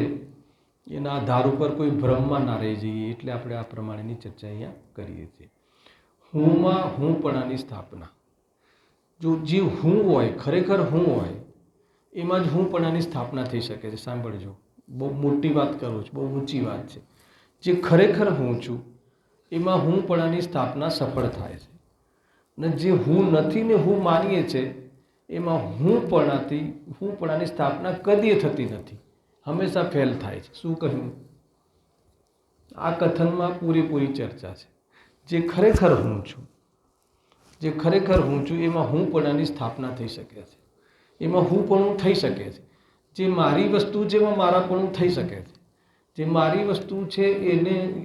એના આધાર ઉપર કોઈ ભ્રમમાં ના રહી જઈએ, એટલે આપણે આ પ્રમાણેની ચર્ચા અહીંયા કરીએ છીએ. હુંમાં હુંપણાની સ્થાપના. જો જે હું હોય, ખરેખર હું હોય, એમાં જ હુંપણાની સ્થાપના થઈ શકે છે. સાંભળજો, બહુ મોટી વાત કરું છું, બહુ ઊંચી વાત છે. જે ખરેખર હું છું, એમાં હુંપણાની સ્થાપના સફળ થાય છે. અને જે હું નથી ને હું માનીએ છે, એમાં હુંપણાની સ્થાપના કદીએ થતી નથી, હંમેશા ફેલ થાય છે. શું કહ્યું? આ કથનમાં પૂરેપૂરી ચર્ચા છે. જે ખરેખર હું છું, જે ખરેખર હું છું, એમાં હુંપણાની સ્થાપના થઈ શકે છે. એમાં હુંપણું થઈ શકે છે. જે મારી વસ્તુ છે, એમાં મારાપણું થઈ શકે છે. જે મારી વસ્તુ છે,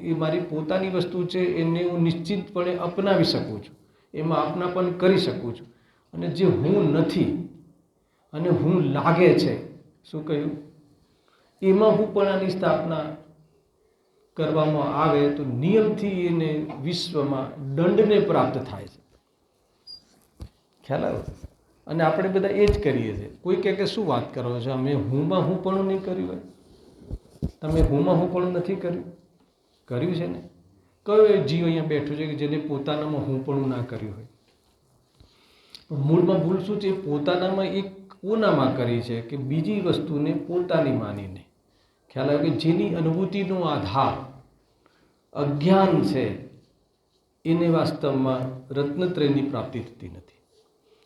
એ મારી પોતાની વસ્તુ છે, એને હું નિશ્ચિતપણે અપનાવી શકું છું, એમાં આપનાપન કરી શકું છું. અને જે હું નથી અને હું લાગે છે, શું કહ્યું? એમાં હુંપણાની સ્થાપના કરવામાં આવે તો નિયમથી એને વિશ્વમાં દંડને પ્રાપ્ત થાય છે. ખ્યાલ આવે? અને આપણે બધા એ જ કરીએ છીએ. કોઈ કહે કે શું વાત કરો છો, અમે હુંમાં હુંપણું નહીં કર્યું હોય? તમે હુંમાં હુંપણું નથી કર્યું? કર્યું છે ને? કયો એ જીવ અહીંયા બેઠો છે કે જેને પોતાનામાં હુંપણું ના કર્યું હોય? મૂળમાં ભૂલ શું છે? પોતાનામાં એક કોનામાં કરી છે કે બીજી વસ્તુને પોતાની માનીને. ખ્યાલ આવે કે જેની અનુભૂતિનો આધાર અજ્ઞાન છે, એને વાસ્તવમાં રત્નત્રયની પ્રાપ્તિ થતી નથી.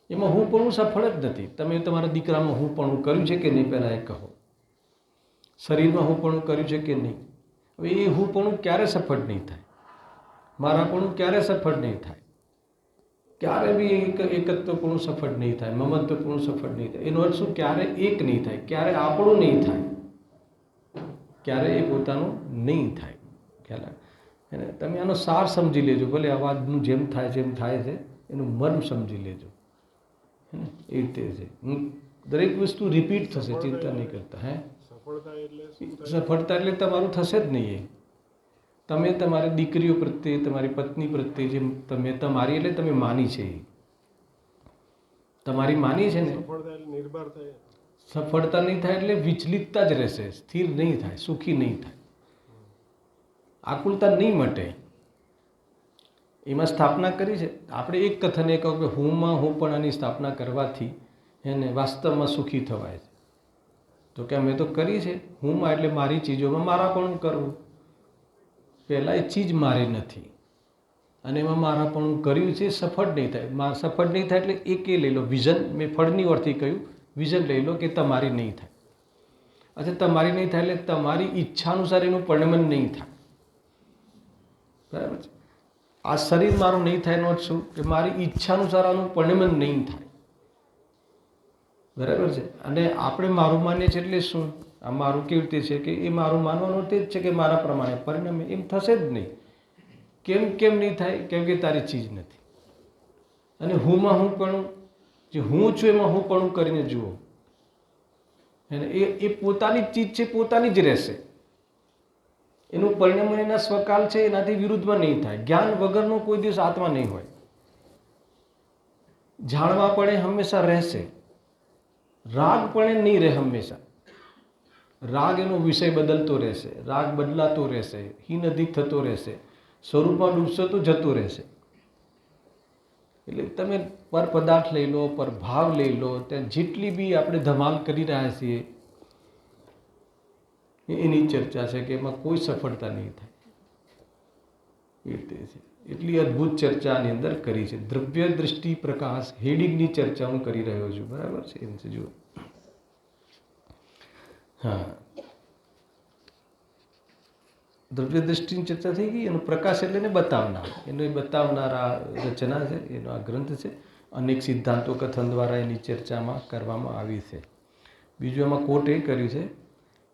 એમાં હુંપણું સફળ જ નથી. તમે તમારા દીકરામાં હુંપણું કર્યું છે કે નહીં? પહેલાં એ કહો. શરીરમાં હુંપણું કર્યું છે કે નહીં? હવે એ હુંપણું ક્યારે સફળ નહીં થાય? મારાપણું ક્યારે સફળ નહીં થાય? ક્યારે બી એકત્વપણું સફળ નહીં થાય, મમત્વપણું સફળ નહીં થાય. એનો અર્થ શું? ક્યારે એક નહીં થાય, ક્યારે આપણું નહીં થાય, ક્યારે એ પોતાનું નહીં થાય. ખ્યાલ આવે? તમે આનો સાર સમજી લેજો. ભલે અવાજનું જેમ થાય છે એમ થાય છે, એનું મર્મ સમજી લેજો. એ રીતે છે. દરેક વસ્તુ રિપીટ થશે, ચિંતા નહીં કરતા. સફળતા એટલે તમારું થશે જ નહીં. તમે તમારી દીકરીઓ પ્રત્યે, તમારી પત્ની પ્રત્યે જેમ તમે તમારી એટલે તમે માની છે, તમારી માની છે ને, સફળતા નહીં થાય એટલે વિચલિતતા જ રહેશે, સ્થિર નહીં થાય, સુખી નહીં થાય, આકુલતા નહીં મટે. એમાં સ્થાપના કરી છે આપણે. એક કથન એ કહું કે હુંમાં હુંપણાની સ્થાપના કરવાથી એને વાસ્તવમાં સુખી થવાય છે. તો કે અમે તો કરી છે. હુંમાં એટલે મારી ચીજોમાં મારાપણું કરવું. પહેલાં એ ચીજ મારી નથી અને એમાં મારાપણું કર્યું છે, સફળ નહીં થાય. સફળ નહીં થાય એટલે એક એ લઈ લો વિઝન. મેં ફળની અર્થથી કહ્યું, વિઝન લઈ લો કે તમારી નહીં થાય. અચ્છા, તમારી નહીં થાય એટલે તમારી ઈચ્છા અનુસાર એનું પરિણમન નહીં થાય. બરાબર છે? આ શરીર મારું નહીં થાય એનો અર્થ શું? કે મારી ઈચ્છા અનુસાર આનું પરિણમન નહીં થાય. બરાબર છે? અને આપણે મારું માનીએ છીએ એટલે શું? આ મારું કેવી રીતે છે કે એ મારું માનવાનું તે જ છે કે મારા પ્રમાણે પરિણમે. એમ થશે જ નહીં. કેમ નહીં થાય? કેમ કે તારી ચીજ નથી. અને હુંમાં હું પણ, જે હું છું એમાં હું પણ કરીને જુઓ. એ પોતાની ચીજ છે, પોતાની જ રહેશે. એનું પરિણામ એના સ્વકાલ છે, એનાથી વિરુદ્ધમાં નહીં થાય. જ્ઞાન વગરનો કોઈ દિવસ આત્મા નહીં હોય. જાણવા પડે હંમેશા રહેશે, રાગ પણ નહીં રહે હંમેશા. રાગ એનો વિષય બદલતો રહેશે, રાગ બદલાતો રહેશે, હીન અધિક થતો રહેશે, સ્વરૂપમાં ડૂબશે તો જતો રહેશે. એટલે તમે પર પદાર્થ લઈ લો, પર ભાવ લઈ લો, ત્યાં જેટલી બી આપણે ધમાલ કરી રહ્યા છીએ એની ચર્ચા છે કે એમાં કોઈ સફળતા નહીં થાય. એ રીતે છે. એટલી અદ્ભુત ચર્ચા આની અંદર કરી છે. દ્રવ્ય દૃષ્ટિ પ્રકાશ હેડિંગની ચર્ચા હું કરી રહ્યો છું. બરાબર છે? એમ છે. જુઓ, હા, દ્રવ્ય દૃષ્ટિની ચર્ચા થઈ ગઈ. એનો પ્રકાશ એટલે એને બતાવનાર, એને બતાવનાર આ રચના છે, એનો આ ગ્રંથ છે. અનેક સિદ્ધાંતો કથન દ્વારા એની ચર્ચામાં કરવામાં આવી છે. બીજું એમાં કોટ એ કર્યું છે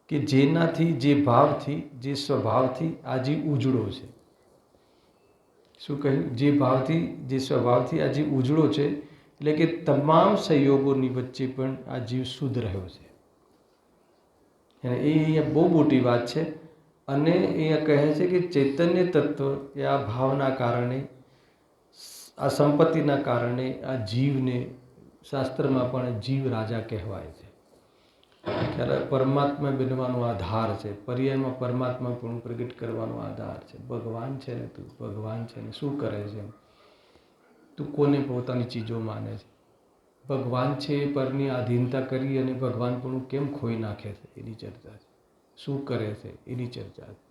કે જેનાથી, જે ભાવથી, જે સ્વભાવથી આ જીવ ઉજળો છે. શું કહ્યું? જે ભાવથી, જે સ્વભાવથી આ જીવ ઉજળો છે, એટલે કે તમામ સંયોગોની વચ્ચે પણ આ જીવ શુદ્ધ રહ્યો છે. એ અહીંયા બહુ મોટી વાત છે. અને અહીંયા કહે છે કે ચૈતન્ય તત્વ એ આ ભાવના કારણે, આ સંપત્તિના કારણે આ જીવને શાસ્ત્રમાં પણ જીવ રાજા કહેવાય છે. ત્યારે પરમાત્મા બનવાનો આધાર છે. પર્યાયમાં પરમાત્મા પણ પ્રગટ કરવાનો આધાર છે. ભગવાન છે ને તું, ભગવાન છે ને શું કરે છે? તું કોને પોતાની ચીજો માને છે? ભગવાન છે એ પરની આધીનતા કરી અને ભગવાન પણ કેમ ખોઈ નાખે છે, એની ચર્ચા છે. શું કરે છે એની ચર્ચા છે.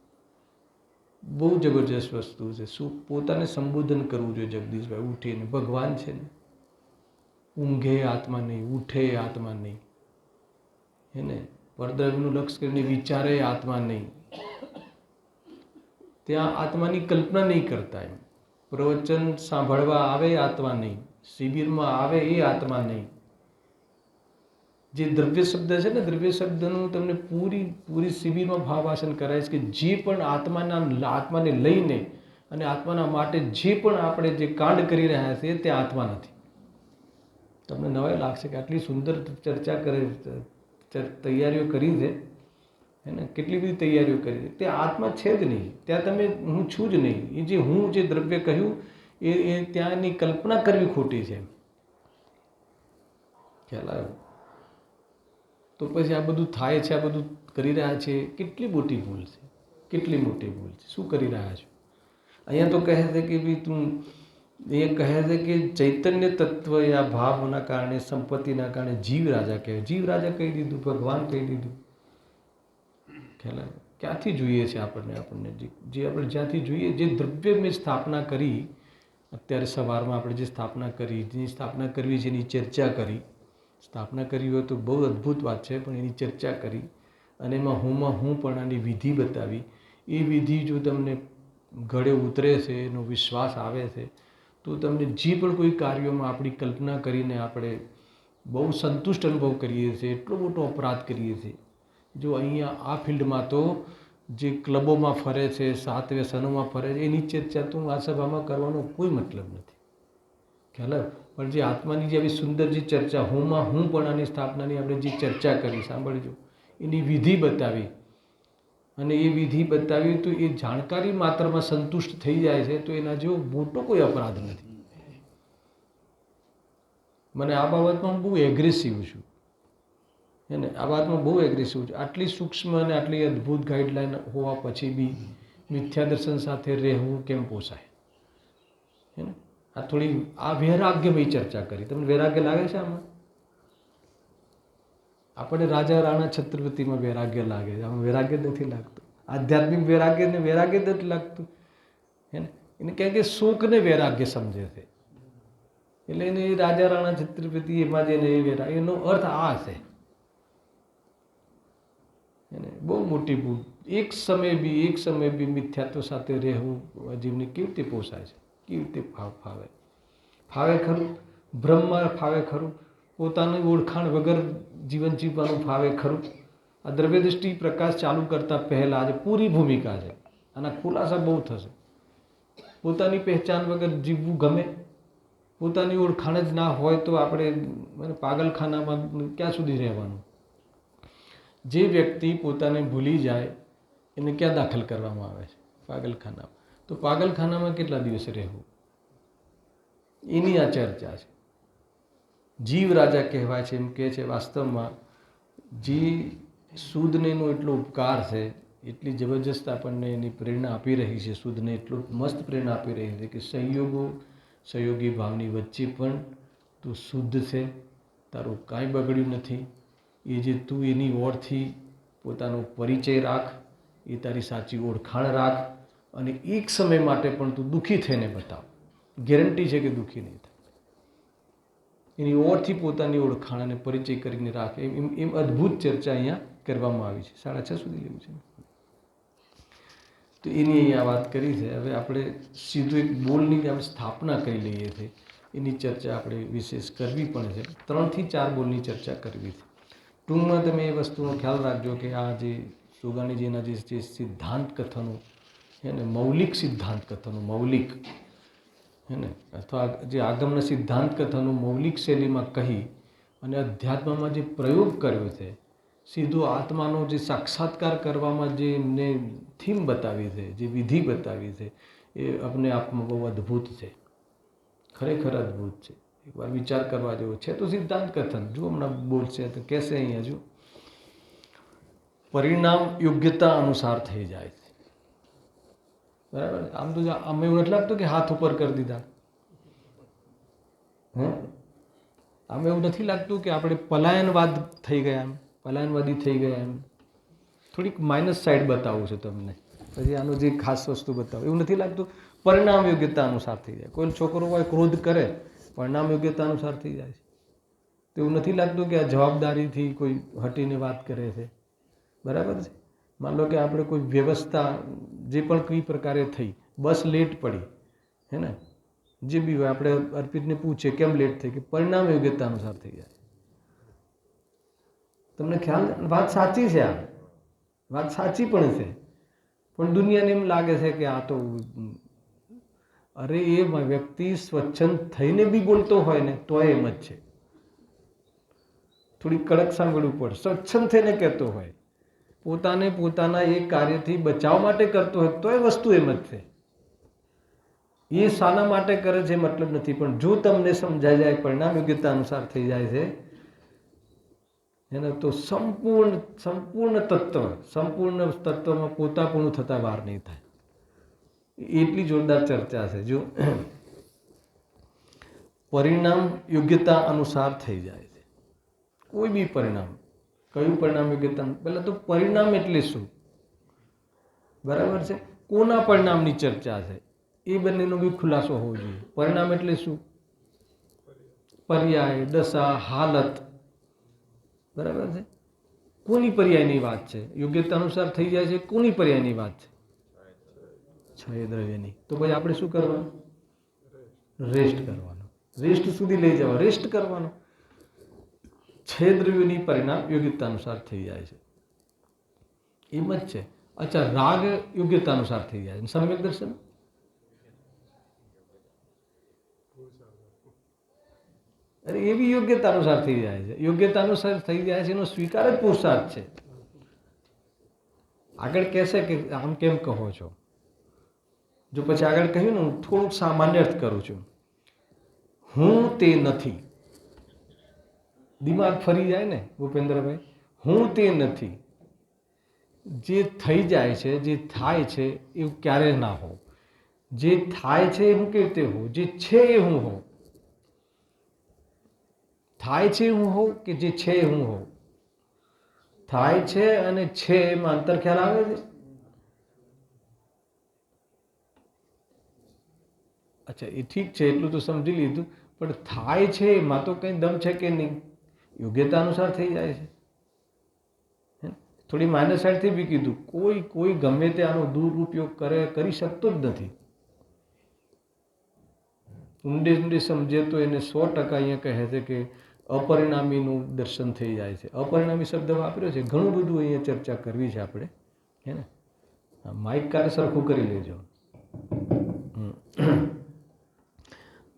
બહુ જબરજસ્ત વસ્તુ છે. શું પોતાને સંબોધન કરવું જોઈએ જગદીશભાઈ ઉઠીને. ભગવાન છે ને, ઊંઘે આત્મા નહીં, ઉઠે આત્મા નહીં, એને પરદ્રવ્યનું લક્ષ કરીને વિચારે આત્મા નહીં, ત્યાં આત્માની કલ્પના નહીં કરતા. એમ પ્રવચન સાંભળવા આવે આત્મા નહીં, શિબિરમાં આવે એ આત્મા નહીં. જે દ્રવ્ય શબ્દ છે ને, દ્રવ્ય શબ્દનું તમને પૂરી શિબિરમાં ભાવાસન કરાય છે કે જે પણ આત્માને લઈને અને આત્માના માટે જે પણ આપણે જે કાંડ કરી રહ્યા છીએ તે આત્મા નથી. તમને નવાઈ લાગશે કે આટલી સુંદર ચર્ચા તૈયારીઓ કરી છે, હે ને, કેટલી બધી તૈયારીઓ કરી છે. તે આત્મા છે જ નહીં. ત્યાં તમે હું છું જ નહીં. એ જે હું, જે દ્રવ્ય કહ્યું એ ત્યાંની કલ્પના કરવી ખોટી છે. ખ્યાલ આવ્યો? તો પછી આ બધું થાય છે, આ બધું કરી રહ્યા છે, કેટલી મોટી ભૂલ છે, કેટલી મોટી ભૂલ છે. શું કરી રહ્યા છો? અહીંયા તો કહે છે કે ભાઈ તું, એ કહે છે કે ચૈતન્ય તત્વ એ આ ભાવના કારણે, સંપત્તિના કારણે જીવ રાજા કહેવાય. જીવ રાજા કહી દીધું, ભગવાન કહી દીધું. ખ્યાલ આવે? ક્યાંથી જોઈએ છે આપણને જે આપણે જ્યાંથી જોઈએ, જે દ્રવ્ય મેં સ્થાપના કરી અત્યારે સવારમાં, આપણે જે સ્થાપના કરી, જેની સ્થાપના કરવી છે એની ચર્ચા કરી. સ્થાપના કરી હોય તો બહુ અદ્ભુત વાત છે, પણ એની ચર્ચા કરી અને એમાં હું પણ આની વિધિ બતાવી. એ વિધિ જો તમને ગળે ઉતરે છે, એનો વિશ્વાસ આવે છે, તો તમને જે પણ કોઈ કાર્યોમાં આપણી કલ્પના કરીને આપણે બહુ સંતુષ્ટ અનુભવ કરીએ છીએ, એટલો મોટો અપરાધ કરીએ છીએ. જો અહીંયા આ ફિલ્ડમાં તો જે ક્લબોમાં ફરે છે, સાત વ્યસનોમાં ફરે છે, એની ચર્ચા તો આ સભામાં કરવાનો કોઈ મતલબ નથી. ખ્યાલ આવે? પણ જે આત્માની જે આવી સુંદર જે ચર્ચા, હું પણ આની સ્થાપનાની આપણે જે ચર્ચા કરી, સાંભળજો, એની વિધિ બતાવી, અને એ વિધિ બતાવી તો એ જાણકારી માત્રમાં સંતુષ્ટ થઈ જાય છે, તો એના જેવો મોટો કોઈ અપરાધ નથી. મને આ બાબતમાં હું બહુ એગ્રેસિવ છું, એને આ બાબતમાં બહુ એગ્રેસિવ છું. આટલી સૂક્ષ્મ અને આટલી અદ્ભુત ગાઈડલાઈન હોવા પછી બી મિથ્યા દર્શન સાથે રહેવું કેમ પોસાય? હે ને? આ થોડી આ વૈરાગ્યમય ચર્ચા કરી. તમને વૈરાગ્ય લાગે છે આમાં? આપણે રાજા રાણા છત્રપતિમાં વૈરાગ્ય લાગે છે, આમાં વૈરાગ્ય નથી લાગતું. આધ્યાત્મિક વૈરાગ્યને વૈરાગ્ય નથી લાગતું. હે ને? એને કહે કે શોકને વૈરાગ્ય સમજે છે, એટલે એને રાજા રાણા છત્રપતિ એમાં જેને એ વૈરાગ્ય, એનો અર્થ આ છે. એને બહુ મોટી ભૂલ. એક સમય બી મિથ્યાત્વ સાથે રહેવું જીવને કેવી રીતે પોસાય છે? કેવી રીતે ફાવે ખરું? બ્રહ્મમાં ફાવે ખરું? પોતાની ઓળખાણ વગર જીવન જીવવાનું ફાવે ખરું? આ દ્રવ્ય દૃષ્ટિ પ્રકાશ ચાલુ કરતાં પહેલાં આજે પૂરી ભૂમિકા છે. આના ખુલાસા બહુ થશે. પોતાની પહેચાન વગર જીવવું ગમે? પોતાની ઓળખાણ જ ના હોય તો આપણે પાગલખાનામાં ક્યાં સુધી રહેવાનું? જે વ્યક્તિ પોતાને ભૂલી જાય એને ક્યાં દાખલ કરવામાં આવે છે? પાગલખાનામાં. તો પાગલખાનામાં કેટલા દિવસે રહેવું? એની આ ચર્ચા છે. જીવ રાજા કહેવાય છે એમ કહે છે. વાસ્તવમાં જે શુદ્ધને એનો એટલો ઉપકાર છે, એટલી જબરજસ્ત આપણને એની પ્રેરણા આપી રહી છે, શુદ્ધને એટલું મસ્ત પ્રેરણા આપી રહી છે કે સહયોગી ભાવની વચ્ચે પણ તું શુદ્ધ છે, તારું કાંઈ બગડ્યું નથી. એ જે તું એની ઓળથી પોતાનો પરિચય રાખ, એ તારી સાચી ઓળખાણ રાખ, અને એક સમય માટે પણ તું દુઃખી થઈને બતાવ. ગેરંટી છે કે દુઃખી નહીં થાય. એની ઓળથી પોતાની ઓળખાણ અને પરિચય કરીને રાખ. એમ અદ્ભુત ચર્ચા અહીંયા કરવામાં આવી છે. 6:30 સુધી લેવું છે. તો એની અહીંયા વાત કરી છે. હવે આપણે સીધું એક બોલની આપણે સ્થાપના કરી લઈએ છીએ, એની ચર્ચા આપણે વિશેષ કરવી પણ છે. 3 થી 4 બોલની ચર્ચા કરવી છે. ટૂંકમાં તમે એ વસ્તુનો ખ્યાલ રાખજો કે આ જે સુગાણીજીના જે સિદ્ધાંત કથનો હે ને, મૌલિક સિદ્ધાંત કથનો, મૌલિક હે ને, અથવા જે આગમના સિદ્ધાંત કથનો મૌલિક શૈલીમાં કહી અને અધ્યાત્મમાં જે પ્રયોગ કર્યો છે, સીધો આત્માનો જે સાક્ષાત્કાર કરવામાં જે એમને થીમ બતાવી છે, જે વિધિ બતાવી છે, એ અપને આપમાં બહુ અદ્ભુત છે, ખરેખર અદ્ભુત છે. એકવાર વિચાર કરવા જેવો છે. તો સિદ્ધાંત કથન જો હમણાં બોલશે તો કહેશે અહીંયા જો પરિણામ યોગ્યતા અનુસાર થઈ જાય છે. બરાબર. આમ તો આમ એવું નથી લાગતું કે હાથ ઉપર કરી દીધા. આમ એવું નથી લાગતું કે આપણે પલાયનવાદ થઈ ગયા, એમ પલાયનવાદી થઈ ગયા. એમ થોડીક માઇનસ સાઈડ બતાવું છું તમને, પછી આનું જે ખાસ વસ્તુ બતાવું. એવું નથી લાગતું પરિણામ યોગ્યતા અનુસાર થઈ જાય. કોઈ છોકરો હોય ક્રોધ કરે, પરિણામ યોગ્યતા અનુસાર થઈ જાય છે. તો એવું નથી લાગતું કે આ જવાબદારીથી કોઈ હટીને વાત કરે છે. બરાબર છે. માન લો કે આપણે કોઈ વ્યવસ્થા જે પણ કઈ પ્રકારે થઈ, બસ લેટ પડી, હે ને, જે બી હોય, આપણે અર્પિતને પૂછીએ કેમ લેટ થઈ, કે પરિણામ યોગ્યતા અનુસાર થઈ જાય. તમને ખ્યાલ? વાત સાચી છે. આ વાત સાચી પણ છે, પણ દુનિયાને એમ લાગે છે કે આ તો અરે એ વ્યક્તિ સ્વચ્છંદ થઈને બી બોલતો હોય ને તો એમ જ છે. થોડી કડક સાંભળવું પડે. સ્વચ્છંદ થઈને કહેતો હોય, પોતાને પોતાના એ કાર્યથી બચાવ માટે કરતો હોય તો એ વસ્તુ એમ જ છે. એ શાના માટે કરે છે મતલબ નથી, પણ જો તમને સમજાઈ જાય પરિણામ યોગ્યતા અનુસાર થઈ જાય છે એને, તો સંપૂર્ણ તત્વમાં પોતાપણું થતા વાર નહીં થાય. એટલી જોરદાર ચર્ચા છે. જો પરિણામ યોગ્યતા અનુસાર થઈ જાય છે, કોઈ બી પરિણામ. કયું પરિણામ યોગ્યતા? પહેલા તો પરિણામ એટલે શું? બરાબર છે. કોના પરિણામની ચર્ચા છે એ બંનેનો બી ખુલાસો હોવો જોઈએ. પરિણામ એટલે શું? પર્યાય, દશા, હાલત. બરાબર છે. કોની પર્યાયની વાત છે? યોગ્યતા અનુસાર થઈ જાય છે, કોની પર્યાયની વાત છે? છ દ્રવ્યની. તો ભાઈ આપણે શું કરવાનું? રેસ્ટ કરવાનું. રેસ્ટ સુધી લઈ જવા, રેસ્ટ કરવાનો. 6 દ્રવ્યોની પરિણામ યોગ્યતા અનુસાર થઈ જાય છે, એમ જ છે. અચ્છા, રાગ યોગ્યતા અનુસાર થઈ જાય છે, સમ્યક દર્શન અરે એ બી યોગ્યતા અનુસાર થઈ જાય છે. યોગ્યતા અનુસાર થઈ જાય છે એનો સ્વીકાર જ પુરુષાર્થ છે. આગળ કહેશે કે આમ કેમ કહો છો, જો પછી આગળ કહ્યું ને, હું થોડુંક સામાન્ય અર્થ કરું છું. હું તે નથી. દિમાગ ફરી જાય ને ભૂપેન્દ્રભાઈ. હું તે નથી. જે થઈ જાય છે, જે થાય છે એવું ક્યારે ના હો. જે થાય છે એ હું કેવી રીતે હોઉં? જે છે એ હું હોઉં. થાય છે હું હોઉં કે જે છે એ હું હોઉં? થાય છે અને છે એમાં અંતર ખ્યાલ આવે છે? અચ્છા, એ ઠીક છે, એટલું તો સમજી લીધું. પણ થાય છે એમાં તો કંઈ દમ છે કે નહીં? યોગ્યતા અનુસાર થઈ જાય છે. થોડી માઇનસ સાઈડથી બી કીધું, કોઈ ગમે તે આનો દુરુપયોગ કરી શકતો જ નથી. ઊંડે સમજે તો એને 100% અહીંયા કહે છે કે અપરિણામીનું દર્શન થઈ જાય છે. અપરિણામી શબ્દ વાપર્યો છે. ઘણું બધું અહીંયા ચર્ચા કરવી છે આપણે, હે ને. માઇક કાલે સરખું કરી લેજો.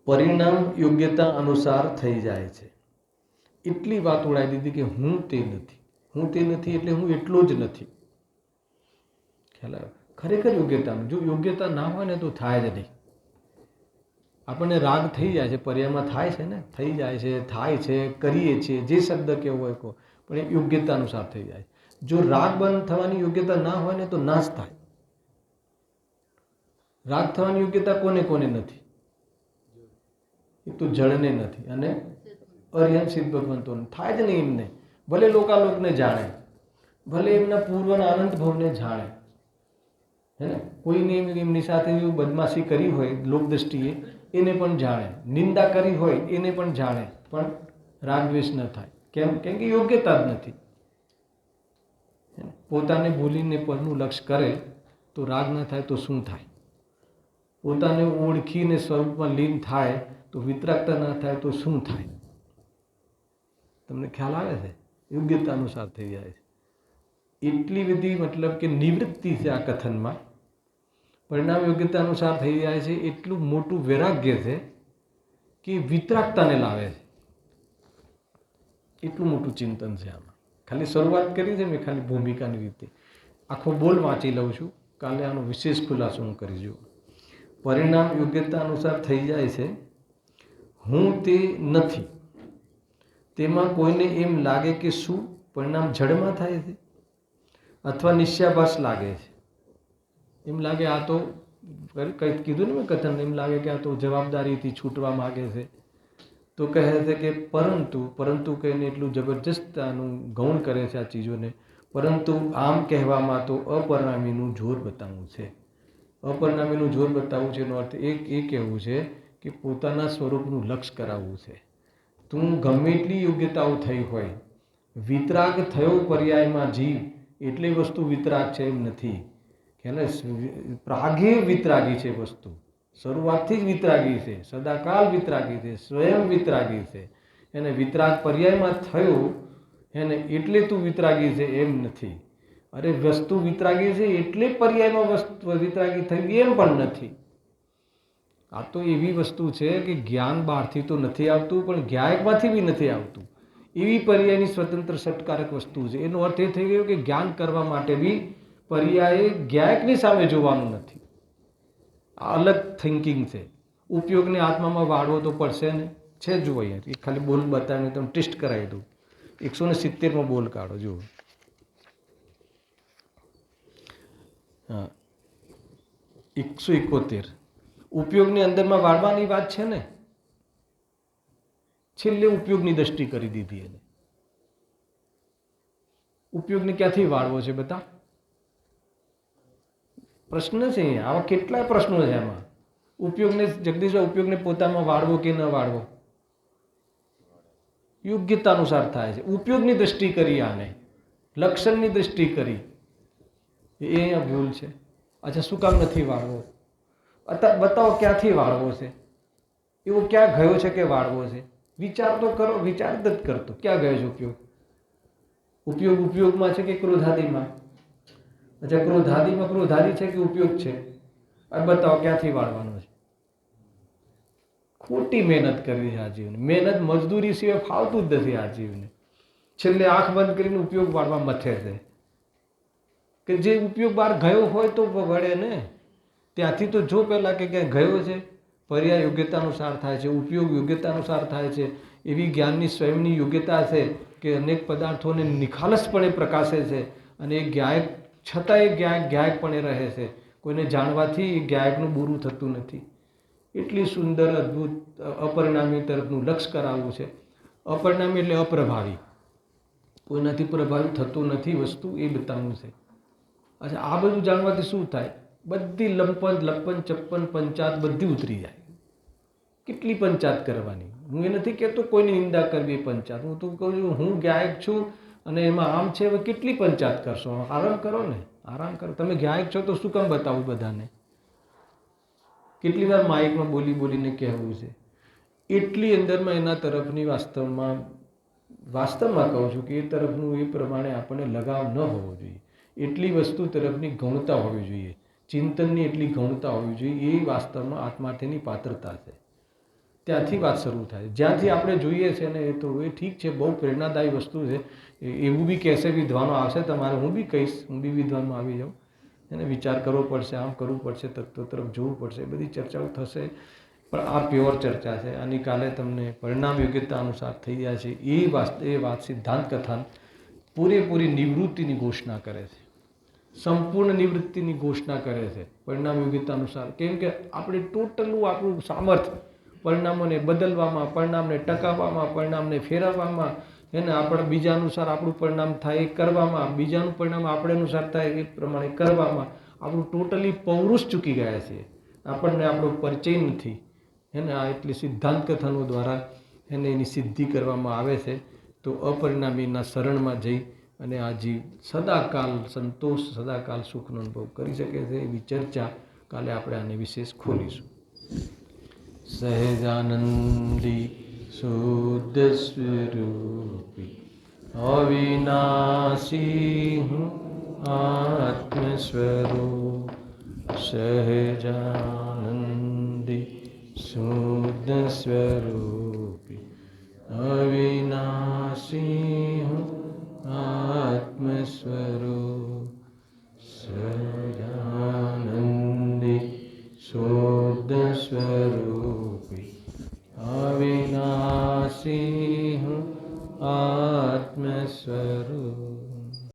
પરિણામ યોગ્યતા અનુસાર થઈ જાય છે. એટલી વાત ઉડાવી દીધી કે હું તે નથી. હું તે નથી એટલે હું એટલો જ નથી. ખ્યાલ આવે? ખરેખર યોગ્યતાનું જો યોગ્યતા ના હોય ને તો થાય જ નહીં. આપણને રાગ થઈ જાય છે, પર્યાયમાં થાય છે ને, થઈ જાય છે, થાય છે, કરીએ છીએ, જે શબ્દ કેવો હોય કહો, પણ એ યોગ્યતા અનુસાર થઈ જાય. જો રાગ બંધ થવાની યોગ્યતા ના હોય ને તો નાશ થાય. રાગ થવાની યોગ્યતા કોને કોને નથી? એક તો જળને નથી અને અરિહંત સિદ્ધ ભગવંતોને થાય જ નહીં એમને. ભલે લોકાલોકને જાણે, ભલે એમના પૂર્વના અનંત ભવને જાણે, હે ને. કોઈને એમની સાથે બદમાશી કરી હોય લોક દ્રષ્ટિએ એને પણ જાણે, નિંદા કરી હોય એને પણ જાણે, પણ રાગદ્વેષ ન થાય. કેમ કે યોગ્યતા જ નથી. પોતાને ભૂલીને પરનું લક્ષ્ય કરે તો રાગ ન થાય તો શું થાય? પોતાને ઓળખીને સ્વરૂપમાં લીન થાય તો વિતરાગતા ન થાય તો શું થાય? તમને ખ્યાલ આવે છે? યોગ્યતા અનુસાર થઈ જાય છે. એટલી બધી મતલબ કે નિવૃત્તિ છે આ કથનમાં. પરિણામ યોગ્યતા અનુસાર થઈ જાય છે, એટલું મોટું વૈરાગ્ય છે કે વિતરાગતાને લાવે છે. એટલું મોટું ચિંતન છે આમાં. ખાલી શરૂઆત કરી છે મેં, ખાલી ભૂમિકાની રીતે. આખો બોલ વાંચી લઉં છું, કાલે આનો વિશેષ ખુલાસો હું કરી જોઉં. પરિણામ યોગ્યતા અનુસાર થઈ જાય છે. હું તે નથી, તેમાં કોઈને એમ લાગે કે શું પરિણામ જડમાં થાય છે અથવા નિશ્ચયાભાસ લાગે છે. એમ લાગે આ તો કંઈક કીધું ને મેં કથન, એમ લાગે કે આ તો જવાબદારીથી છૂટવા માગે છે. તો કહે છે કે પરંતુ કહીને એટલું જબરજસ્ત આનું ગૌણ કરે છે આ ચીજોને. પરંતુ આમ કહેવામાં તો અપરિણામીનું જોર બતાવવું છે. અપરિણામીનું જોર બતાવવું છે એનો અર્થ એ કહેવું છે કે પોતાના સ્વરૂપનું લક્ષ કરાવવું છે. તું ગમે એટલી યોગ્યતાઓ થઈ હોય, વિતરાગ થયો પર્યાયમાં જીવ એટલી વસ્તુ વિતરાગ છે એમ નથી. કે પ્રાગે વિતરાગી છે વસ્તુ, શરૂઆતથી જ વિતરાગી છે, સદાકાલ વિતરાગી છે, સ્વયં વિતરાગી છે. એને વિતરાગ પર્યાયમાં થયો એને એટલે તું વિતરાગી છે એમ નથી. અરે વસ્તુ વિતરાગી છે એટલે પર્યાયમાં વસ્તુ વિતરાગી થઈ એમ પણ નથી. આ તો એવી વસ્તુ છે કે જ્ઞાન બહારથી તો નથી આવતું, પણ જ્ઞાયકમાંથી બી નથી આવતું. એવી પર્યાયની સ્વતંત્ર સટકારક વસ્તુ છે. એનો અર્થ એ થઈ ગયો કે જ્ઞાન કરવા માટે બી પર્યાયે જ્ઞાયકની સામે જોવાનું નથી. આ અલગ થિંકિંગ છે. ઉપયોગને આત્મામાં વાળવો તો પડશે ને. છે જુઓ અહીંયા, એ ખાલી બોલ બતાવીને તમે ટેસ્ટ કરાવી દઉં. 170માં બોલ કાઢો જુઓ. હા, 171. ઉપયોગની અંદરમાં વાળવાની વાત છે ને. છેલ્લે ઉપયોગની દ્રષ્ટિ કરી દીધી એને. ઉપયોગને ક્યાંથી વાળવો છે બધા? પ્રશ્ન છે અહીંયા. આવા કેટલાય પ્રશ્નો છે આમાં. ઉપયોગને જગદીશભાઈ, ઉપયોગને પોતામાં વાળવો કે ન વાળવો? યોગ્યતા અનુસાર થાય છે. ઉપયોગની દ્રષ્ટિ કરી, આને લક્ષણની દ્રષ્ટિ કરી, એ અહીંયા ભૂલ છે. અચ્છા, શું કામ નથી વાળવો? બતાવો ક્યાંથી વાળવો છે? એવો ક્યાં ગયો છે કે વાળવો છે? વિચાર તો કરો. વિચાર જ કરતો ક્યાં ગયો છે ઉપયોગ? ઉપયોગમાં છે કે ક્રોધાદિમાં? અચ્છા, ક્રોધાદિમાં ક્રોધાદિ છે કે ઉપયોગ છે? આ બતાવો ક્યાંથી વાળવાનો છે? ખોટી મહેનત કરવી છે આ જીવને. મહેનત મજદૂરી સિવાય ફાવતું જ નથી આ જીવને. છેલ્લે આંખ બંધ કરીને ઉપયોગ વાળવા મથે છે કે જે ઉપયોગ બહાર ગયો હોય તો વળે ને. ત્યાંથી તો જો પહેલાં કે ક્યાંય ગયો છે. પર્યાય યોગ્યતા અનુસાર થાય છે, ઉપયોગ યોગ્યતા અનુસાર થાય છે. એવી જ્ઞાનની સ્વયંની યોગ્યતા છે કે અનેક પદાર્થોને નિખાલસપણે પ્રકાશે છે. અને એ જ્ઞાયક છતાં એ જ્ઞાયકપણે રહે છે. કોઈને જાણવાથી એ જ્ઞાયકનું બૂરું થતું નથી. એટલી સુંદર અદ્ભુત અપરિણામી તરફનું લક્ષ કરાવવું છે. અપરિણામી એટલે અપ્રભાવી, કોઈનાથી પ્રભાવિત થતું નથી વસ્તુ, એ બતાવવું છે. અચ્છા, આ બધું જાણવાથી શું થાય? બધી લપન ચપ્પન પંચાત બધી ઉતરી જાય. કેટલી પંચાત કરવાની? હું એ નથી કહેતો કોઈની નિંદા કરવી પંચાત. હું તો કહું છું હું જ્ઞાયક છું અને એમાં આમ છે. હવે કેટલી પંચાત કરશો? આરામ કરો ને, આરામ કરો. તમે જ્ઞાયક છો તો શું કામ બતાવું બધાને? કેટલી વાર માઇકમાં બોલીને કહેવું છે? એટલી અંદરમાં એના તરફની વાસ્તવમાં કહું છું કે એ તરફનું એ પ્રમાણે આપણને લગાવ ન હોવો જોઈએ. એટલી વસ્તુ તરફની ગૌણતા હોવી જોઈએ. ચિંતનની એટલી ગૌણતા હોવી જોઈએ. એ વાસ્તવમાં આત્માર્થની પાત્રતા છે. ત્યાંથી વાત શરૂ થાય. જ્યાંથી આપણે જોઈએ છે ને, એ તો એ ઠીક છે, બહુ પ્રેરણાદાયી વસ્તુ છે. એવું બી કહેશે વિદ્વાનો આવશે તમારે, હું બી કહીશ, હું બી વિદ્વાનમાં આવી જાઉં. એને વિચાર કરવો પડશે, આમ કરવું પડશે, તત્વ તરફ જોવું પડશે, એ બધી ચર્ચાઓ થશે. પણ આ પ્યોર ચર્ચા છે. આની કાલે તમને પરિણામ યોગ્યતા અનુસાર થઈ જાય છે. એ વાત સિદ્ધાંત કથા પૂરેપૂરી નિવૃત્તિની ઘોષણા કરે છે. સંપૂર્ણ નિવૃત્તિની ઘોષણા કરે છે પરિણામ યોગ્યતા અનુસાર. કેમ કે આપણે ટોટલું આપણું સામર્થ્ય પરિણામોને બદલવામાં, પરિણામને ટકાવવામાં, પરિણામને ફેરવવામાં, એને આપણે બીજા અનુસાર આપણું પરિણામ થાય એ કરવામાં, બીજાનું પરિણામ આપણે અનુસાર થાય એ પ્રમાણે કરવામાં આપણું ટોટલી પૌરુષ ચૂકી ગયા છીએ. આપણને આપણો પરિચય નથી. એને આ એટલી સિદ્ધાંત કથનો દ્વારા એને એની સિદ્ધિ કરવામાં આવે છે. તો અપરિણામીના શરણમાં જઈ અને આ જીવ સદાકાલ સંતોષ સદાકાલ સુખનો અનુભવ કરી શકે છે એવી ચર્ચા કાલે આપણે આને વિશેષ ખોલીશું. સહેજાનંદી શુદ્ધ સ્વરૂપી અવિનાશી હું આત્મ સ્વરૂપ. સહેજાનંદી શુદ્ધ સ્વરૂપી અવિનાશી હું આત્મ સ્વરૂપ. સહેજાનંદી શુદ્ધ સ્વરૂપ